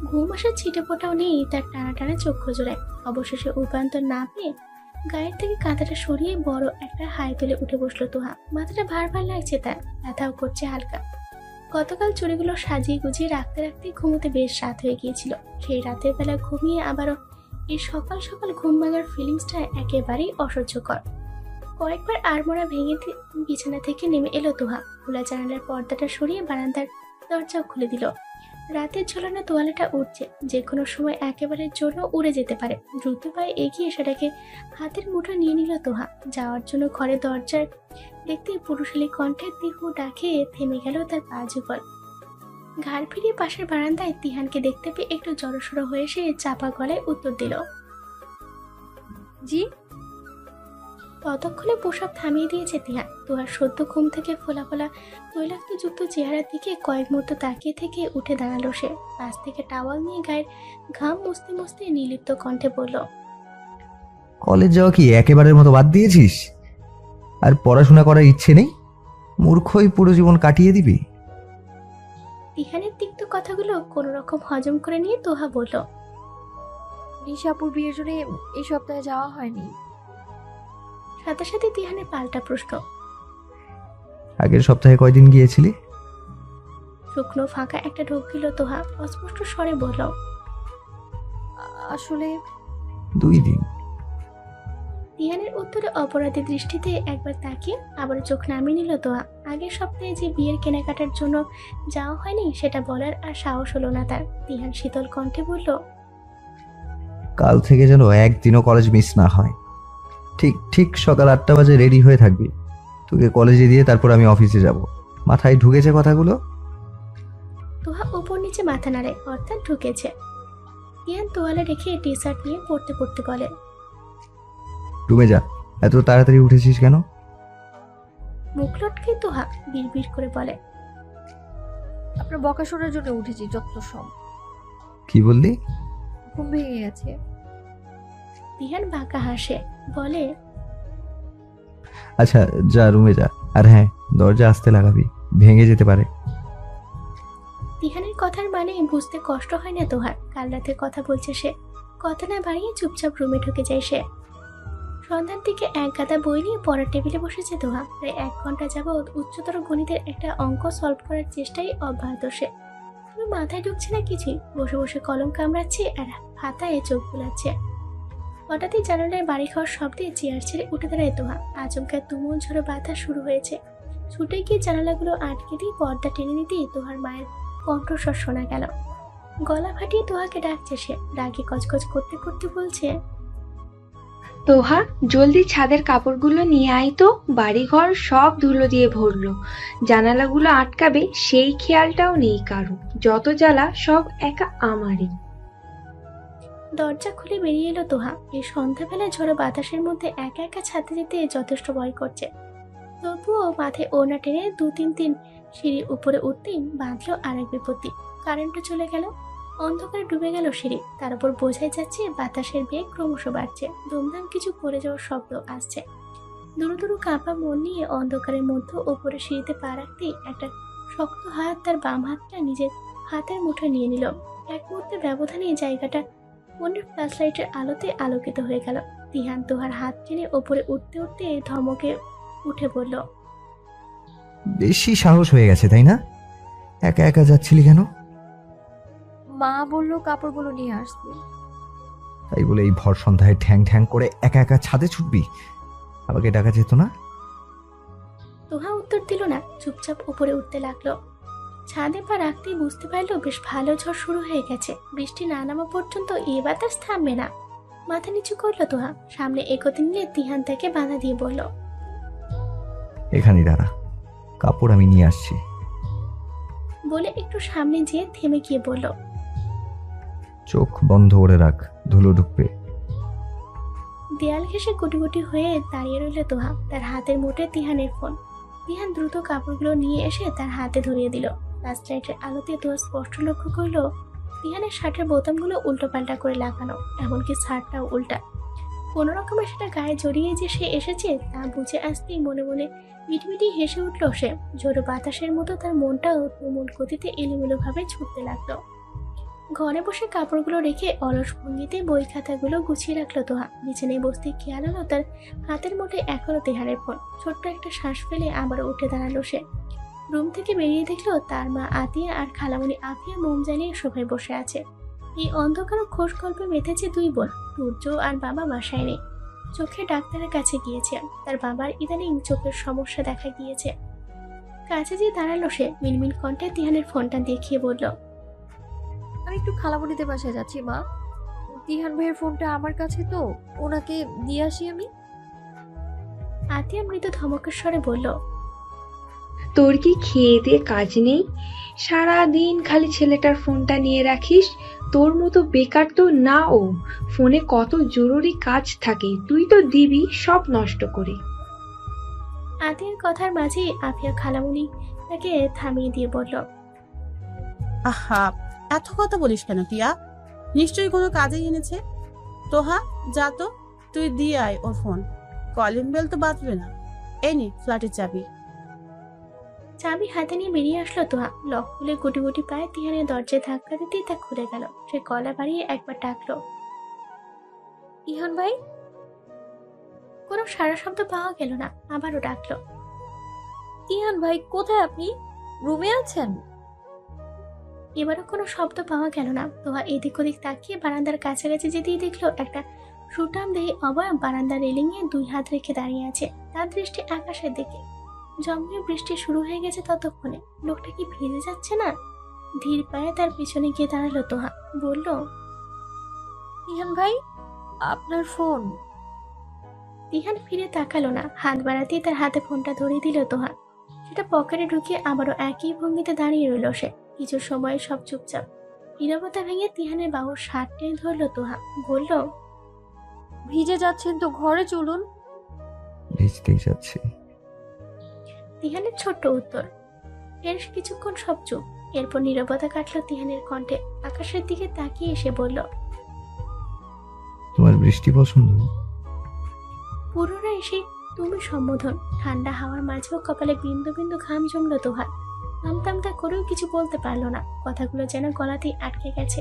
ঘুম আসার ছিটে ফোটাও নেই তার টানা টানা চক্ষু জোড়ায়। অবশেষে উপান্তর না পেয়ে গায়ের থেকে কাঁথাটা সরিয়ে বড় একটা হাই তুলে উঠে বসলো তোহা। মাথাটা ভার ভার লাগছে তার, ব্যথাও করছে হালকা। গতকাল চুড়িগুলো সাজিয়ে গুছিয়ে রাখতে রাখতে ঘুমোতে বেশ রাত হয়ে গিয়েছিল। সেই রাতের বেলা ঘুমিয়ে আবারও এই সকাল সকাল ঘুম ভাঙার ফিলিংসটা একেবারেই অসহ্যকর। কয়েকবার আড়মোড়া ভেঙে বিছানা থেকে নেমে এলো তোহা। খোলা জানালার পর্দাটা সরিয়ে বারান্দার দরজাও খুলে দিল। রাতের ঝোলানো তোয়ালেটা উঠছে, যে কোনো সময় একেবারে জন্য উড়ে যেতে পারে। দ্রুত পায়ে এগিয়ে সেটাকে হাতের মুঠো নিয়ে নিল তোহা। যাওয়ার জন্য ঘরে দরজার দেখতেই পুরুষালী কণ্ঠের তীব্র ডাকে থেমে গেল তার পা যুগল। ঘাড় ফিরিয়ে পাশের বারান্দায় তিহানকে দেখতে পেয়ে একটু জড়সড়ো হয়ে সে চাপা গলায় উত্তর দিল, জি। ততক্ষণে পোশাক থামিয়ে দিয়েছে তিহান। তোহার সদ্য ঘুম থেকে ফোলা ফোলা তৈলাক্তযুক্ত চেহারার দিকে কয়েক মুহূর্ত তাকিয়ে থেকে উঠে দাঁড়ালো সে। পাশ থেকে টাওয়াল নিয়ে গায়ের ঘাম মুছতে মুছতে নির্লিপ্ত কণ্ঠে বলল, কলেজ যাওয়া কি একেবারের মতো বাদ দিয়েছিস? আর পড়াশোনা করার ইচ্ছে নেই? মূর্খই পুরো জীবন কাটিয়ে দিবি? তিহানের তিক্ত কথাগুলো কোনো রকম হজম করে নিয়ে তোহা বলল, নিশাপুর বিয়ের জন্য এই সপ্তাহে যাওয়া হয়নি। সাথে সাথে তিহানের পাল্টা প্রশ্ন, আগের সপ্তাহে কয়দিন গিয়েছিলি? শুকনো ফাঁকা একটা ঢোক দিল তোহা। অস্পষ্ট স্বরে বলল, আসলে 2 দিন। তিহানের উত্তরে অপরাধী দৃষ্টিতে একবার তাকিয়ে আবার চোখ নামিয়ে নিল তোহা। আগের সপ্তাহে যে বিয়ের কেনাকাটার জন্য যাওয়া হয়নি সেটা বলার আর সাহস হলো না তার। তিহান শীতল কণ্ঠে বলল, কাল থেকে যেন একদিনও কলেজ মিস না হয়। ঠিক ঠিক সকাল 8টা বাজে রেডি হয়ে থাকবি। তোকে কলেজে দিয়ে তারপর আমি অফিসে যাব। মাথায় ঢুকেছে কথাগুলো? তোহা উপর নিচে মাথা নাড়ে, অর্থাৎ ঢুকেছে। তিহান তোয়ালে রেখে টি শার্ট নিয়ে পড়তে পড়তে বলে, রুমে যা। এত তাড়াতাড়ি উঠেছিস কেন? মুখ লটকে তোহা বিড়বিড় করে বলে, আপনার বকা শোনার জন্য উঠেছি যত সব। কি বললি? ঘুম ভেঙে গেছে। তিহান বাঁকা হাসে, বলে, আচ্ছা যা, রুমে যা। আর হ্যাঁ, দরজা আস্তে লাগাবি, ভেঙে যেতে পারে। তিহানের কথার মানে বুঝতে কষ্ট হয় না তোহার। কাল রাতে কথা বলছে সে। কথা না বাড়িয়ে চুপচাপ রুমে ঢুকে যায় সে। সন্ধ্যার দিকে এক গাদা বই নিয়ে পড়ার টেবিলে বসেছে তোহা। প্রায় 1 ঘন্টা যাবৎ উচ্চতর গণিতের একটা অঙ্ক সলভ করার চেষ্টাই অব্যাহত সে। তবে মাথায় ঢুকছে না কিছুই। বসে বসে কলম কামড়াচ্ছে আর হাতায় চোখ বুলাচ্ছে। হঠাৎই জানালায় বাড়ি খাওয়ার শব্দে চেয়ার ছেড়ে উঠে দাঁড়ায় তোহা। আচমকা তুমুল ঝড়ো বাতাস শুরু হয়েছে। ছুটে গিয়ে জানালাগুলো আটকে দিয়ে পর্দা টেনে নিতেই তোহার মায়ের কণ্ঠস্বর শোনা গেল। গলা ফাটিয়ে তোহাকে ডাকছে সে। রাগে কচকচ করতে করতে বলছে, তোহা, জলদি ছাদের কাপড়গুলো নিয়ে আয় তো। বাড়িঘর সব ধুলো দিয়ে ভরলো। জানালাগুলো আটকাবে সেই খেয়ালটাও নেই কারো। যত জ্বালা সব একা আমারই। দরজা খুলে বেরিয়ে এলো তোহা। এই সন্ধ্যাবেলা ঝড়ো বাতাসের মধ্যে একা একা ছাদে যেতে যথেষ্ট ভয় করছে। তবুও মাথায় ওড়না টেনে 2-3 দিন সিঁড়ি উপরে উঠতেই বাঁধলো আরেক বিপত্তি। কারেন্টও চলে গেল। অন্ধকারে ডুবে গেল সিঁড়ি। তার উপর বোঝাই যাচ্ছে বাতাসের বেগ ক্রমশ বাড়ছে। দুমদাম কিছু পড়ে যাওয়ার শব্দ আসছে। দুরু দুরু কাঁপা মন নিয়ে অন্ধকারের মধ্যে ওপরে সিঁড়িতে পা রাখতেই একটা শক্ত হাত তার বাম হাতটা নিজের হাতের মুঠোয় নিয়ে নিল। এক মুহূর্তের ব্যবধানে জায়গাটা মনের ফ্ল্যাশ লাইটের আলোতে আলোকিত হয়ে গেল। তিহান তোহার হাত টেনে ওপরে উঠতে উঠতে ধমকে উঠে বলল, বেশি সাহস হয়ে গেছে তাই না? একা একা যাচ্ছিলি কেন? মা বললো কাপড়গুলো নিয়ে আসবে। তাই বলে এই ভর সন্ধ্যায় ঠ্যাং ঠ্যাং করে একা একা ছাদে ছুটবি? আমাকে ডাকা যেত না? তোহা উত্তর দিল না, চুপচাপ উপরে উঠতে লাগলো। ছাদে পা রাখতেই বুঝতে পারলো বেশ ভালো ঝড় শুরু হয়ে গেছে। বৃষ্টি না নামা পর্যন্ত এ বাতাস থামবে না। মাথা নিচু করলো তোহা। সামনে এগোতে নিলে তিহান তাকে বাধা দিয়ে বলল, এখানেই দাঁড়া, কাপড় আমি নিয়ে আসছি। বলে একটু সামনে যেয়ে থেমে গিয়ে বলল, চোখ বন্ধ করে রাখ, ধুলো ঢুকবে। দেয়াল ঘেঁষে গুটি গুটি হয়ে দাঁড়িয়ে রইল তোহা। তার হাতের মুঠে তিহানের ফোন। তিহান দ্রুত কাপড়গুলো নিয়ে এসে তার হাতে ধরিয়ে দিল। ফ্ল্যাশ লাইটের আলোতে তোহা স্পষ্ট লক্ষ্য করল তিহানের শার্টের বোতামগুলো উল্টো পাল্টা করে লাগানো, এমনকি শার্টটাও উল্টা। কোনো রকমে সেটা গায়ে জড়িয়ে যে সে এসেছে তা বুঝে আসতেই মনে মনে মিটমিটি হেসে উঠল সে। ঝোড়ো বাতাসের মতো তার মনটাও তুমুল গতিতে এলোমেলো ভাবে ছুটতে লাগলো। ঘরে বসে কাপড়গুলো রেখে অলস ভঙ্গিতে বই খাতাগুলো গুছিয়ে রাখলো তোহা। বিছানায় বসতে খেয়াল হলো তার হাতের মুঠে এখনো তিহানের ফোন। ছোট্ট একটা শ্বাস ফেলে আবারও উঠে দাঁড়ালো সে। রুম থেকে বেরিয়ে দেখলো তার মা আতিয়া আর খালামণি আফিয়া মোম জ্বালিয়ে সোফায় বসে আছে। এই অন্ধকার খোশ গল্পে মেতেছে দুই বোন। সূর্য আর বাবা বাসায় নেই, চোখে ডাক্তারের কাছে গিয়েছে। তার বাবার ইদানিং চোখের সমস্যা দেখা গিয়েছে। কাছে যে দাঁড়ালো সে, মিনমিন কণ্ঠে তিহানের ফোনটা দেখিয়ে বলল, আমি একটু খালামণিদের বাসায় যাচ্ছি মা। তিহান ভাইয়ের ফোনটা আমার কাছে, তো ওনাকে দিয়ে আসি আমি। আতিয়া মৃদু ধমকের স্বরে বলল, তোর কি খেয়ে দিয়ে কাজ নেই? সারাদিন খালি ছেলেটার ফোনটা নিয়ে রাখিস। তোর মতো বেকার তো না ও। ফোনে কত জরুরি কাজ থাকে, তুই তো দিবি সব নষ্ট করে। আতিয়ার কথার মাঝেই আফিয়া খালামণি তাকে থামিয়ে দিয়ে বলল, আহা, এত কথা বলিস কেন টিয়া? নিশ্চয়ই কোনো কাজেই এনেছে। তোহা যা তো, তুই দিয়ে আয় ওর ফোন। কলিং বেল তো বাজবে না। এই নে ফ্ল্যাটের চাবি। চাবি হাতে নিয়ে বেরিয়ে আসলো তোহা। লক খুলে গুটি গুটি পায়ে তিহানের দরজায় ধাক্কা দিতেই তা খুলে গেল। সে গলা বাড়িয়ে একবার ডাকলো, তিহান ভাই। কোনো সারা শব্দ পাওয়া গেল না। আবারও ডাকলো, তিহান ভাই কোথায় আপনি? রুমে আছেন? এবারও কোনো শব্দ পাওয়া গেল না। তোহা এদিক ওদিক তাকিয়ে বারান্দার কাছাকাছি যেতেই দেখলো একটা সুটাম দেহে অবয়ব বারান্দার রেলিং এ দুই হাত রেখে দাঁড়িয়ে আছে। তার দৃষ্টি আকাশের দিকে। জমে বৃষ্টি শুরু হয়ে গেছে ততক্ষণে। লোকটা কি ভিজে যাচ্ছে না? ধীর পায়ে তার পিছনে গিয়ে দাঁড়ালো তোহা। বলল, তিহান ভাই, আপনার ফোন। তিহান ফিরে তাকালো না। হাত বাড়াতেই তার হাতে ফোনটা ধরিয়ে দিল তোহা। সেটা পকেটে ঢুকিয়ে আবারও একই ভঙ্গিতে দাঁড়িয়ে রইল সে। কিছু সময় সব চুপচাপ। নীরবতা ভেঙে তিহানের বাহুর শার্ট টেনে ধরলো তোহা। বলল, ভিজে যাচ্ছেন তো ঘরে চলুন। ভিজতেই যাচ্ছি। তিহানের ছোট্ট উত্তর। এর কিছুক্ষণ সব চুপ। এরপর নীরবতা কাটলো তিহানের কণ্ঠে। আকাশের দিকে তাকিয়ে এসে বলল, তোমার বৃষ্টি পছন্দ? পুরোটা এসে তুমি সম্বোধন। ঠান্ডা হাওয়ার মাঝেও কপালে বিন্দু বিন্দু ঘাম জমলো তোহার। আমতামতা করেও কিছু বলতে পারলো না। কথাগুলো যেন গলাতেই আটকে গেছে,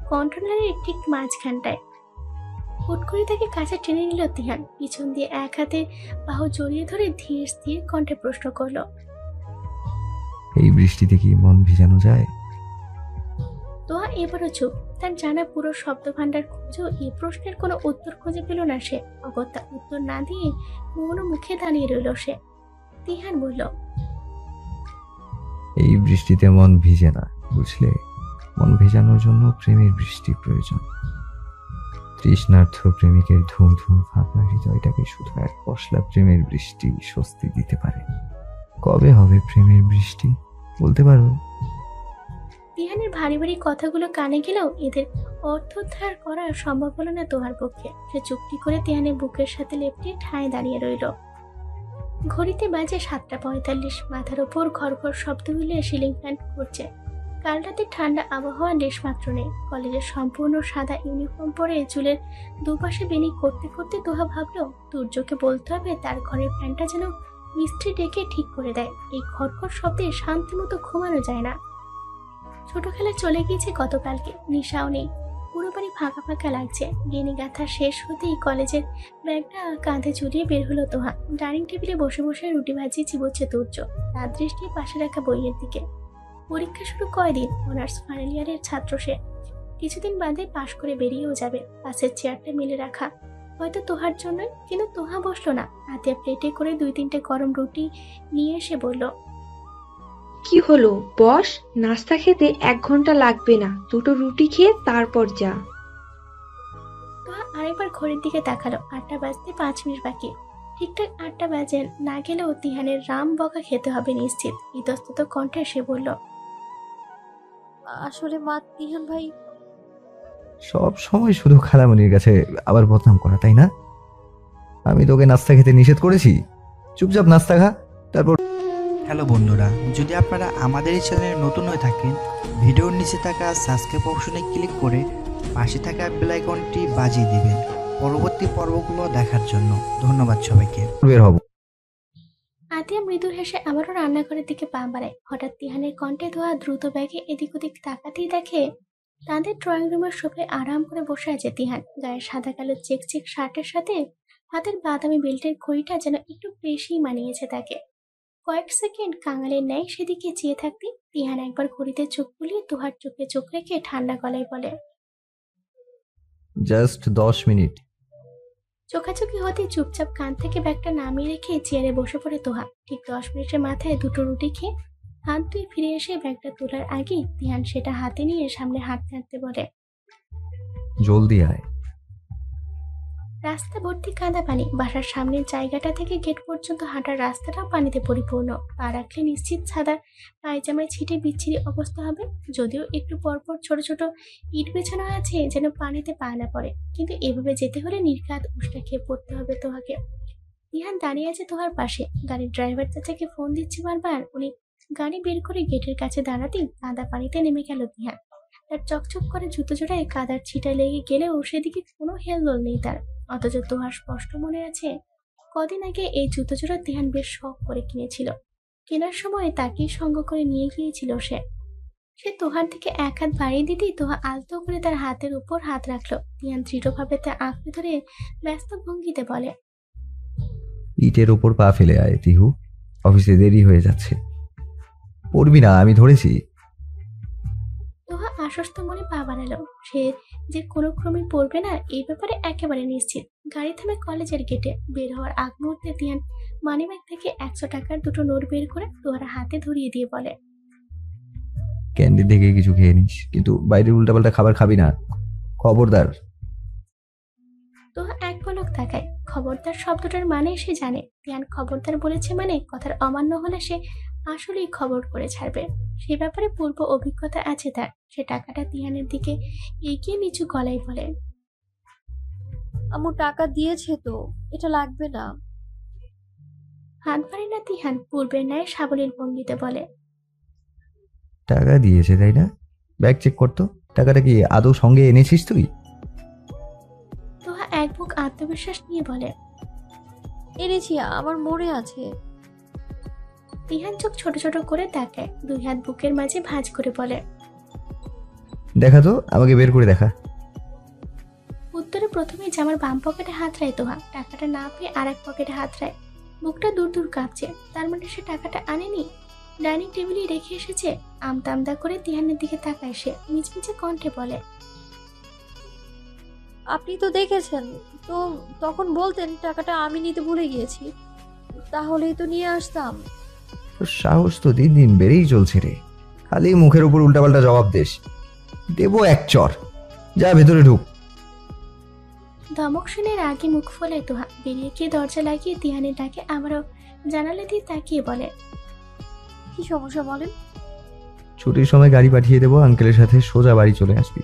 কণ্ঠনালীর ঠিক মাঝখানটায়। হুট করে তাকে কাছে টেনে নিল তিহান। পিছন দিয়ে এক হাতে বাহু জড়িয়ে ধরে ধীর স্থির কণ্ঠে প্রশ্ন করলো, এই বৃষ্টিতে কি মন ভিজানো যায়? তোহা এবারও চুপ। তার জানা পুরো শব্দ ভান্ডার খুঁজেও এই প্রশ্নের কোনো উত্তর খুঁজে পেল না সে। অগত্যা উত্তর না দিয়ে কোনো মুখে দাঁড়িয়ে রইল সে। তিহান বলল, এই বৃষ্টিতে মন ভিজে না, বুঝলে? মন ভেজানোর জন্য প্রেমের বৃষ্টি প্রয়োজন। তৃষ্ণার্থ প্রেমিকের ধুম ধুম ফাঁকা হৃদয়টাকে শুধু এক পশলা প্রেমের বৃষ্টি স্বস্তি দিতে পারে। কবে হবে প্রেমের বৃষ্টি বলতে পারো? তিহানের ভারী ভারী কথাগুলো কানে গেলেও এদের অর্থোদ্ধার করা সম্ভব হলো না তোহার পক্ষে। সে চুপটি করে তিহানের বুকের সাথে লেপটে ঠায় দাঁড়িয়ে রইল। ঘড়িতে বাজে 7:45। মাথার ওপর ঘর শব্দ মিলিয়ে সিলিং ফ্যান করছে। কাল রাতে ঠান্ডা আবহাওয়া লেশমাত্র নেই। কলেজের সম্পূর্ণ সাদা ইউনিফর্ম পরে চুলের দুপাশে বেনি করতে করতে তোহা ভাবলো দুর্যোগকে বলতে হবে তার ঘরের ফ্যানটা যেন মিস্ত্রি ডেকে ঠিক করে দেয়। এই খড়খড় শব্দে শান্তিমতো ঘুমানো যায় না। ছোট খেলা চলে গিয়েছে গতকালকে, নিশাও নেই। পুরো বাড়ি ফাঁকা ফাঁকা লাগছে। গেনি গাথা শেষ হতেই কলেজের ব্যাগটা কাঁধে জড়িয়ে বের হলো তোহা। ডাইনিং টেবিলে বসে বসে রুটি ভাজি চিবোচ্ছে তুর্য, তার দৃষ্টি পাশে রাখা বইয়ের দিকে। পরীক্ষা শুরু কয়দিন, অনার্স ফাইনাল ইয়ারের ছাত্র সে। কিছুদিন বাদে পাশ করে বেরিয়েও যাবে। পাশের চেয়ারটা মেলে রাখা, হয়তো তোহার জন্যই। কিন্তু তোহা বসলো না। হাতে প্লেটে করে 2-3টে গরম রুটি নিয়ে এসে বলল, কি হলো বস, নাস্তা খেতে 1 ঘন্টা লাগবে না, 2টো রুটি খেয়ে তারপর যা। তোহা আরেকবার ঘড়ির দিকে তাকালো। 8টা বাজতে 5 মিনিট বাকি। ঠিকঠাক 8টা বাজে না গেলেও তিহানের রাম বকা খেতে হবে নিশ্চিত। ইতস্তত কণ্ঠে সে বলল, আসলে মা, তিহান ভাই। সব সময় শুধু খালামণির কাছে আবার বদনাম করা, তাই না? আমি তোকে নাস্তা খেতে নিষেধ করেছি? চুপচাপ নাস্তা খা, তারপর। হ্যালো বন্ধুরা, যদি আপনারা আমাদের এই চ্যানেলে নতুন হয়ে থাকেন, ভিডিওর নিচে থাকা সাবস্ক্রাইব অপশনে ক্লিক করে পাশে থাকা বেল আইকনটি বাজিয়ে দিবেন পরবর্তী পর্বগুলো দেখার জন্য। ধন্যবাদ সবাইকে। বের হব। আতিয়া মৃদু হেসে আবারও রান্নাঘরের দিকে পা বাড়ায়। হঠাৎ তিহানের কণ্ঠে ধোয়া দ্রুত ব্যাগে এদিক ওদিক তাকাতেই দেখে তাদের ড্রয়িং রুমের সোফায় আরাম করে বসে আছে তিহান। গায়ে সাদা কালো চেক চেক শার্টের সাথে হাতের বাদামি বেল্টের ঘড়িটা যেন একটু বেশি মানিয়েছে তাকে। কয়েক সেকেন্ড কাঙালের ন্যায় সেদিকে চেয়ে থাকতে তিহান একবার ঘড়িতে চোখ বুলিয়ে তোহার চোখে চোখ রেখে ঠান্ডা গলায় বলে, জাস্ট 10 মিনিট। চোখাচোখি হতে চুপচাপ কান থেকে ব্যাগটা নামিয়ে রেখে চেয়ারে বসে পড়ে তোহা। ঠিক 10 মিনিটের মাথায় 2টো রুটি খেয়ে হাত ধুয়ে ফিরে এসে ব্যাগটা তোলার আগে তিহান সেটা হাতে নিয়ে সামনে হাঁটতে হাঁটতে বলে, জলদি আয়। রাস্তা ভর্তি কাদা পানি। বাসার সামনের জায়গাটা থেকে গেট পর্যন্ত হাঁটার রাস্তাটাও পানিতে পরিপূর্ণ। পা রাখলে নিশ্চিত সাদা পায়জামায় ছিটে বিচ্ছিরি অবস্থা হবে। যদিও একটু পরপর ছোট ছোট ইট বেছানো আছে যেন পানিতে পা না পড়ে, কিন্তু এভাবে যেতে হলে নির্ঘাত উষ্টা খেয়ে পড়তে হবে তোহাকে। তিহান দাঁড়িয়ে আছে তোহার পাশে। গাড়ির ড্রাইভার চাচাকে ফোন দিচ্ছে বারবার। উনি গাড়ি বের করে গেটের কাছে দাঁড়াতেই কাদা পানিতে নেমে গেল তিহান। তার চকচক করে জুতো জোড়ায় কাদার ছিটা লেগে গেলেও সেদিকে কোনো হেলদোল নেই তার। অথচ তোহার স্পষ্ট মনে আছে কদিন আগে এই জুতো জোড়া তিহান বেশ শখ করে কিনেছিল। কেনার সময় তাকেই সঙ্গ করে নিয়ে গিয়েছিল সে তোহার দিকে 1 হাত বাড়িয়ে দিতেই তোহা আলতো করে তার হাতের উপর হাত রাখলো। তিহান দৃঢ়ভাবে তার আঁকড়ে ধরে ব্যস্ত ভঙ্গিতে বলে, ইটের ওপর পা ফেলে আয় তিহু, অফিসে দেরি হয়ে যাচ্ছে। পড়বি না, আমি ধরেছি। তোহা আশ্বস্ত মনে পা বাড়ালো। সে যে কোনো ক্রমে পড়বে না এই ব্যাপারে একেবারে নিশ্চিত। গাড়ি থামে কলেজের গেটে। বের হওয়ার আগ মুহূর্তে তিহান মানিব্যাগ থেকে 100 টাকার 2টো নোট বের করে তোহার হাতে ধরিয়ে দিয়ে বলে, ক্যান্ডি থেকে কিছু খেয়ে নিস, কিন্তু বাইরের উল্টাপাল্টা খাবার খাবি না, খবরদার। তোহা এক পলক তাকায়। খবরদার শব্দটার মানে সে জানে। তিহান খবরদার বলেছে মানে কথার অমান্য হলে সে আসলেই খবর করে ছাড়বে। সে ব্যাপারে পূর্ব অভিজ্ঞতা আছে তার। সে টাকাটা তিহানের দিকে এগিয়ে নিচু গলায় বলে, আম্মু টাকা দিয়েছে তো, এটা লাগবে না। হাত বাড়ে না তিহান। পূর্বের ন্যায় সাবলীল ভঙ্গিতে বলে, টাকা দিয়েছে তাই না? ব্যাগ চেক করতো। টাকাটা কি আদৌ সঙ্গে এনেছিস তুই? তোহা এক বুক আত্মবিশ্বাস নিয়ে বলে, এনেছি, আমার মনে আছে। তিহান চোখ ছোট ছোট করে তাকায়। 2 হাত বুকের মাঝে ভাঁজ করে বলে, দেখা তো, আমাকে বের করে দেখা। উত্তরে প্রথমেই জামার বাম পকেটে হাত রায় তোহা। টাকাটা না পেয়ে আর এক পকেটে হাত রায়। বুকটা দূর দূর কাঁপছে। তার মানে সে টাকাটা আনেনি, ডাইনিং টেবিলে রেখে এসেছে। আমতা করে তিহানের দিকে তাকায় সে। মিচমিচে কণ্ঠে বলে, আপনি তো দেখেছেন, তো তখন বলতেন টাকাটা আমি নিতে ভুলে গিয়েছি, তাহলেই তো নিয়ে আসতাম। তোর সাহস তো দিন দিন বেড়েই চলছে রে। খালি মুখের উপর উল্টাপাল্টা জবাব দেশ। দেবো এক চর। যা ভেতরে ঢুক। ধমক শুনে রাগে মুখ ফোলে তোহা। বেরিয়ে গিয়ে দরজা লাগিয়ে তিহানের ডাকে আবারও জানালা দিয়ে তাকিয়ে বলে, কি সমস্যা বলেন? ছুটির সময় গাড়ি পাঠিয়ে দেবো, আঙ্কেলের সাথে সোজা বাড়ি চলে আসবি।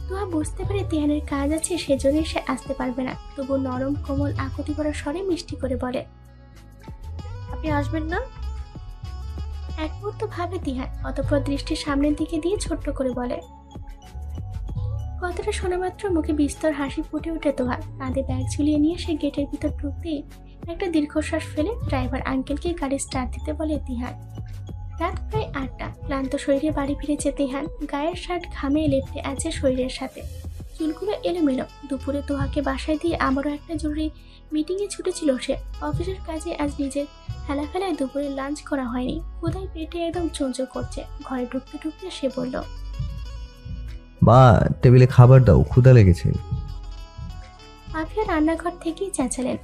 তোহা বুঝতে পারে তিহানের কাজ আছে, সেজন্যই সে আসতে পারবে না। তবু নরম কোমল আকুতি করা স্বরে মিষ্টি করে বলে, আপনি আসবেন না? এক মুহূর্ত ভাবে তিহান, অতঃপর দৃষ্টি সামনের দিকে দিয়ে ছোট্ট করে বলে। কথাটা শোনা মাত্র মুখে বিস্তর হাসি ফুটে ওঠে তোহার। কাঁধে ব্যাগ ঝুলিয়ে নিয়ে সে গেটের ভিতর ঢুকতেই একটা দীর্ঘশ্বাস ফেলে ড্রাইভার আঙ্কেলকে গাড়ি স্টার্ট দিতে বলে তিহান। রাত প্রায় 8টা। ক্লান্ত শরীরে বাড়ি ফিরেছে তিহান। গায়ের শার্ট ঘামে লেপ্টে আছে শরীরের সাথে, চুলগুলো এলোমেলো। দুপুরে তোহাকে বাসায় দিয়ে আমারও একটা জরুরি মিটিংয়ে ছুটেছিল সে। অফিসের কাজে আজ নিজের ফেলায় দুপুরে লাঞ্চ করা হয়নি। ক্ষুধায় পেটে একদম চঞ্চল করছে। ঘরে ঢুকতে ঢুকতে সে বলল, মা, টেবিলে খাবার দাও, ক্ষুধা লেগেছে। আফিয়া রান্নাঘর থেকেই চেঁচালেন।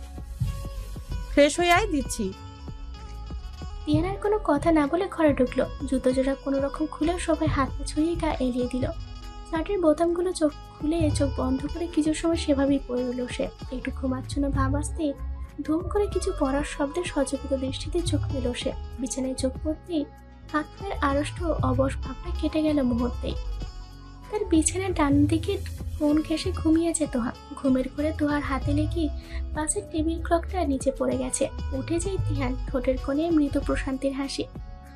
ফ্রেশ হয়ে আয়, দিচ্ছি। তিহান আর কোনো কথা না বলে ঘরে ঢুকলো। জুতো জোড়া কোনো রকম খুলে সবাই হাত পা ছুঁয়ে গা এলিয়ে দিল। শার্টের বোতামগুলো চোখ খুলে চোখ বন্ধ করে কিছু সময় সেভাবেই পড়ে রইল সে। একটু ঘুমাচ্ছন্ন ভাব আসতে ধুম করে কিছু পড়ার শব্দে সচকিত দৃষ্টিতে চোখ পেল সে। বিছানায় চোখ পড়তেই হাত পায়ের আড়ষ্ট অবশ ভাবটা কেটে গেল মুহূর্তেই। তার বিছানার ডান দিকে কোণ ঘেঁষে ঘুমিয়েছে তোহা। ঘুমের ঘরে তোহার হাতে লেগে পাশের টেবিল ক্লকটা নিচে পড়ে গেছে। উঠে যায় তিহান, ঠোঁটের কোণে মৃদু প্রশান্তির হাসি।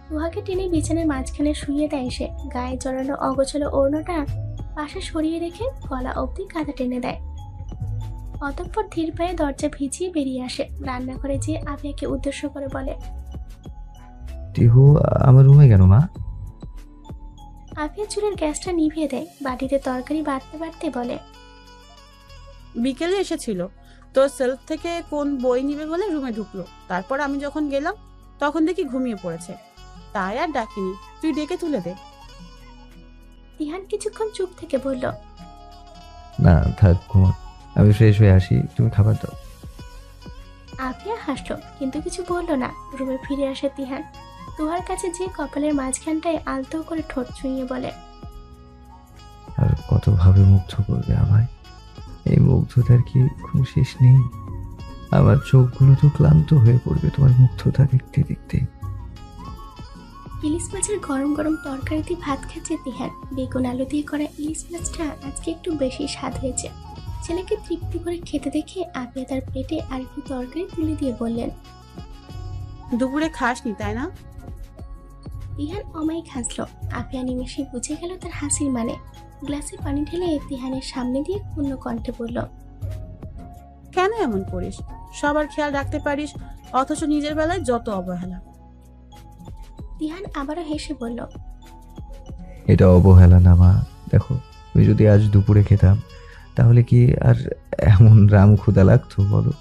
তোহাকে টেনে বিছানার মাঝখানে শুইয়ে দেয় সে। গায়ে জড়ানো অগোছালো ওড়নাটা পাশে সরিয়ে রেখে গলা অবধি কাঁধা টেনে দেয়। অতঃপর ধীর পায়ে দরজা ভিজিয়ে বেরিয়ে আসে। রান্নাঘরে যেয়ে আফিয়াকে উদ্দেশ্য করে বলে, টিহু আমার রুমে কেন মা? আফিয়া চুলের গ্যাসটা নিভিয়ে দেয়। বাটিতে তরকারি বাড়তে বাড়তে বলে, বিকেলে এসেছিল, তোর সেলফ থেকে কোন বই নিবে বলে রুমে ঢুকলো। তারপর আমি যখন গেলাম তখন দেখি ঘুমিয়ে পড়েছে, তাই আর ডাকিনি। তুই ডেকে তুলে দে। তিহান কিছুক্ষণ চুপ থেকে বলল, না থাক, ঘুমা, আমি ফ্রেশ হয়ে আসি, তুমি খাবার দাও। আফিয়া হাসলো কিন্তু কিছু বলল না। রুমে ফিরে আসে তিহান। তোহার কাছে যে কপালের মাঝখানটায় আলতো করে ঠোঁট ছুঁয়ে বলে, আর কতভাবে মুগ্ধ করবে আমায়? এই মুগ্ধতার কি কোনো শেষ নেই? আমার চোখগুলো তো ক্লান্ত হয়ে পড়বে তোমার মুগ্ধতা দেখতে দেখতে। ইলিশ মাছের গরম গরম তরকারিতে ভাত খাচ্ছে তিহান। বেগুন আলু দিয়ে করা ইলিশ মাছটা আজকে একটু বেশি স্বাদ হয়েছে। ছেলেকে তৃপ্তি করে খেতে দেখে আফিয়া তার প্লেটে আর একটু তরকারি তুলে দিয়ে বললেন, দুপুরে খাসনি তাই না? তিহান অমায়িক হাসলো। আফিয়া নিমেষে বুঝে গেল তার হাসির মানে। গ্লাসে পানি ঢেলে তিহানের সামনে দিয়ে ক্ষুণ্ণ কণ্ঠে বলল, কেন এমন করিস? সবার খেয়াল রাখতে পারিস, অথচ নিজের বেলায় যত অবহেলা। তিহান আবারও হেসে বলল, এটা অবহেলা না মা। দেখো, তুমি যদি আজ দুপুরে খেতাম তাহলে কি আর এমন রাম ক্ষুধা লাগতো বলো?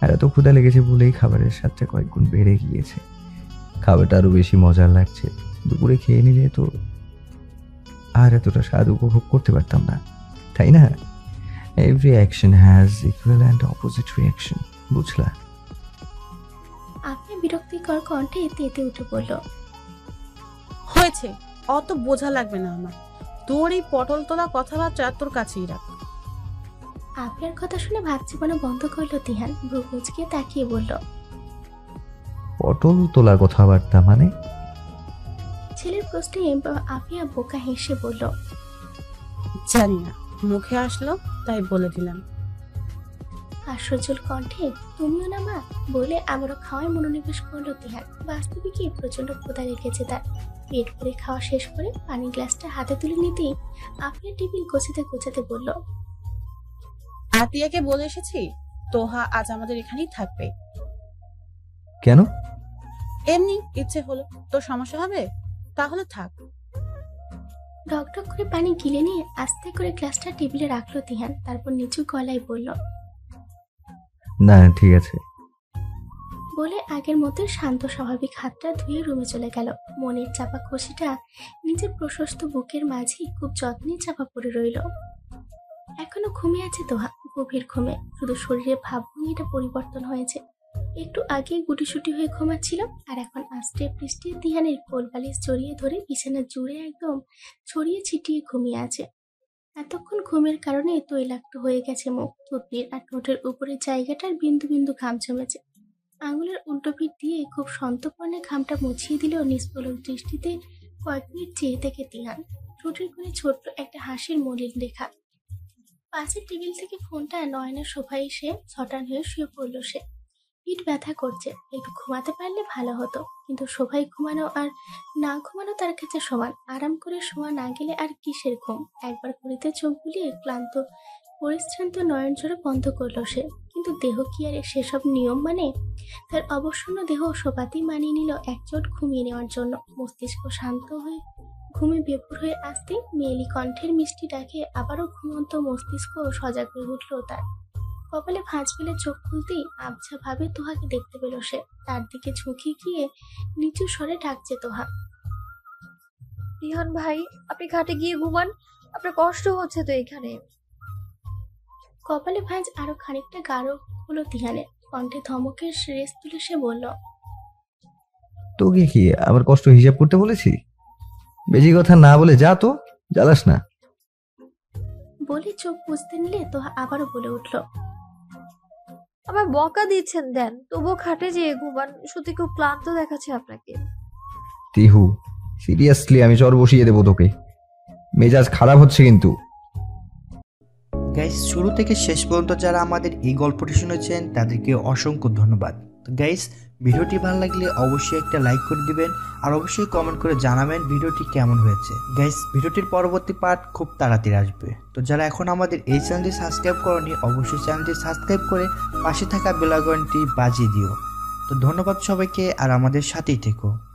আর এত ক্ষুধা লেগেছে বলেই খাবারের স্বাদটা কয়েক গুণ বেড়ে গিয়েছে। খাবারটা আরো বেশি মজার লাগছে। দুপুরে খেয়ে নিলে তো আর এতটা স্বাদ উপভোগ করতে পারতাম না, তাই না? Every action has equal and opposite reaction, বুঝলা? আপনি বিরক্তিকর কণ্ঠে তেতে উঠে বলল, হয়েছে, অত বোঝা লাগবে না আমার। তোর এই পটল তোলা কথাবার্তা তোর কাছেই রাখ। আপনার কথা শুনে ভাত চিবানো বন্ধ করলো তিহান। ভ্রু কুঁচকে তাকিয়ে বলল, পটল তোলা কথাবার্তা মানে? ছেলের প্রশ্নে আফিয়া বোকা হেসে বলল, জানি না, মুখে আসলো তাই বলে দিলাম। হাস্যজ্জ্বল কণ্ঠে, তুমিও না মা বলে আবারও খাওয়ায় মনোনিবেশ করলো তিহান। বাস্তবে কি প্রচন্ড ক্ষুধা লেগেছে তার। পেট ভরে খাওয়া শেষ করে পানির গ্লাসটা হাতে তুলে নিতেই আফিয়া টিফিন গোছাতে গোছাতে বলল, আতিয়াকে বলে এসেছি তোহা আজ আমাদের এখানেই থাকবে। কেন? এমনি ইচ্ছে হলো। তোর সমস্যা হবে? তাহলে থাক। ঢকঢক করে পানি গিলে নিয়ে আস্তে করে গ্লাসটা টেবিলে রাখলো তিহান। তারপর নিচু গলায় বলল, না ঠিক আছে। বলে আগের মতো শান্ত স্বাভাবিক হাতটা ধুয়ে রুমে চলে গেল। মনের চাপা খুশিটা নিজের প্রশস্ত বুকের মাঝেই খুব যত্নে চাপা পড়ে রইল। এখনো ঘুমিয়ে আছে তোহা, গভীর ঘুমে। শুধু শরীরের ভাবভঙ্গিটা পরিবর্তন হয়েছে। একটু আগে গুটিসুটি হয়ে ঘুমাচ্ছিল, আর এখন আস্তে পৃষ্ঠে তিহানের কোল বালিশ জড়িয়ে ধরে বিছানা জুড়ে একদম ছড়িয়ে ছিটিয়ে ঘুমিয়ে আছে। এতক্ষণ ঘুমের কারণে তৈলাক্ত হয়ে গেছে মুখ, থুতনির আর ঠোঁটের উপরের জায়গাটার বিন্দু বিন্দু ঘাম জমেছে। আঙুলের উল্টো পিঠ দিয়ে খুব সন্তর্পণে ঘামটা মুছিয়ে দিলেও নিষ্পলক দৃষ্টিতে কয়েক মিনিট চেয়ে থেকে তিহান। ঠোঁটের কোণে ছোট্ট একটা হাসির মলিন রেখা। পাশের টেবিল থেকে ফোনটা নয়নের সোফায় এসে ছটান হয়ে শুয়ে পড়ল সে। পিঠ ব্যথা করছে, একটু ঘুমাতে পারলে ভালো হতো। কিন্তু সবাই ঘুমানো আর না ঘুমানো তার কাছে সমান। আরাম করে শোয়া না গেলে আর কিসের ঘুম। একবার ঘড়িতে চোখ বুলিয়ে ক্লান্ত পরিশ্রান্ত নয়ন জোড়া বন্ধ করলো সে। কিন্তু দেহ কি আর সেসব নিয়ম মানে? তার অবসন্ন দেহ সবাতেই মানিয়ে নিল একচোট ঘুমিয়ে নেওয়ার জন্য। মস্তিষ্ক শান্ত হয়ে ঘুমে বিভোর হয়ে আসতেই মেয়েলি কণ্ঠের মিষ্টি ডাকে আবারও ঘুমন্ত মস্তিষ্ক সজাগ হয়ে উঠল তার। কপালে ভাঁজ ফেলে চোখ খুলতেই আবছা ভাবে তোহাকে দেখতে পেল সে। তার দিকে ঝুঁকে গিয়ে নিচু স্বরে ডাকছে তোহা। রিহান ভাই, আপনি খাটে গিয়ে ঘুমান, আপনার কষ্ট হচ্ছে তো এখানে। কপালে ভাঁজ আরো খানিকটা গাঢ় হলো তিহানের। কণ্ঠে ধমকের রেশ তুলে সে বলল, তোকে কি আবার কষ্ট হিসাব করতে বলেছি? বেশি কথা না বলে যা তো, জ্বালাস না। বলে চোখ বুঝতে নিলে তোহা আবারও বলে উঠল, আমার বকা দিচ্ছেন দেন, তবুও খাটে যেয়ে ঘুমান। সত্যি খুব ক্লান্ত দেখাচ্ছে আপনাকে। তিহু, সিরিয়াসলি আমি চর বসিয়ে দেবো তোকে। মেজাজ খারাপ হচ্ছে কিন্তু। গাইস, শুরু থেকে শেষ পর্যন্ত যারা আমাদের এই গল্পটি শুনেছেন তাদেরকে অসংখ্য ধন্যবাদ। তো গাইস, ভিডিওটি ভালো লাগলে অবশ্যই একটা লাইক করে দিবেন আর অবশ্যই কমেন্ট করে জানাবেন ভিডিওটি কেমন হয়েছে। গাইস, ভিডিওটির পরবর্তী পার্ট খুব তাড়াতাড়ি আসবে। তো যারা এখন আমাদের এই চ্যানেলটি সাবস্ক্রাইব করনি অবশ্যই চ্যানেলটি সাবস্ক্রাইব করে পাশে থাকা বেল আইকনটি বাজিয়ে দিও। তো ধন্যবাদ সবাইকে, আর আমাদের সাথেই থেকো।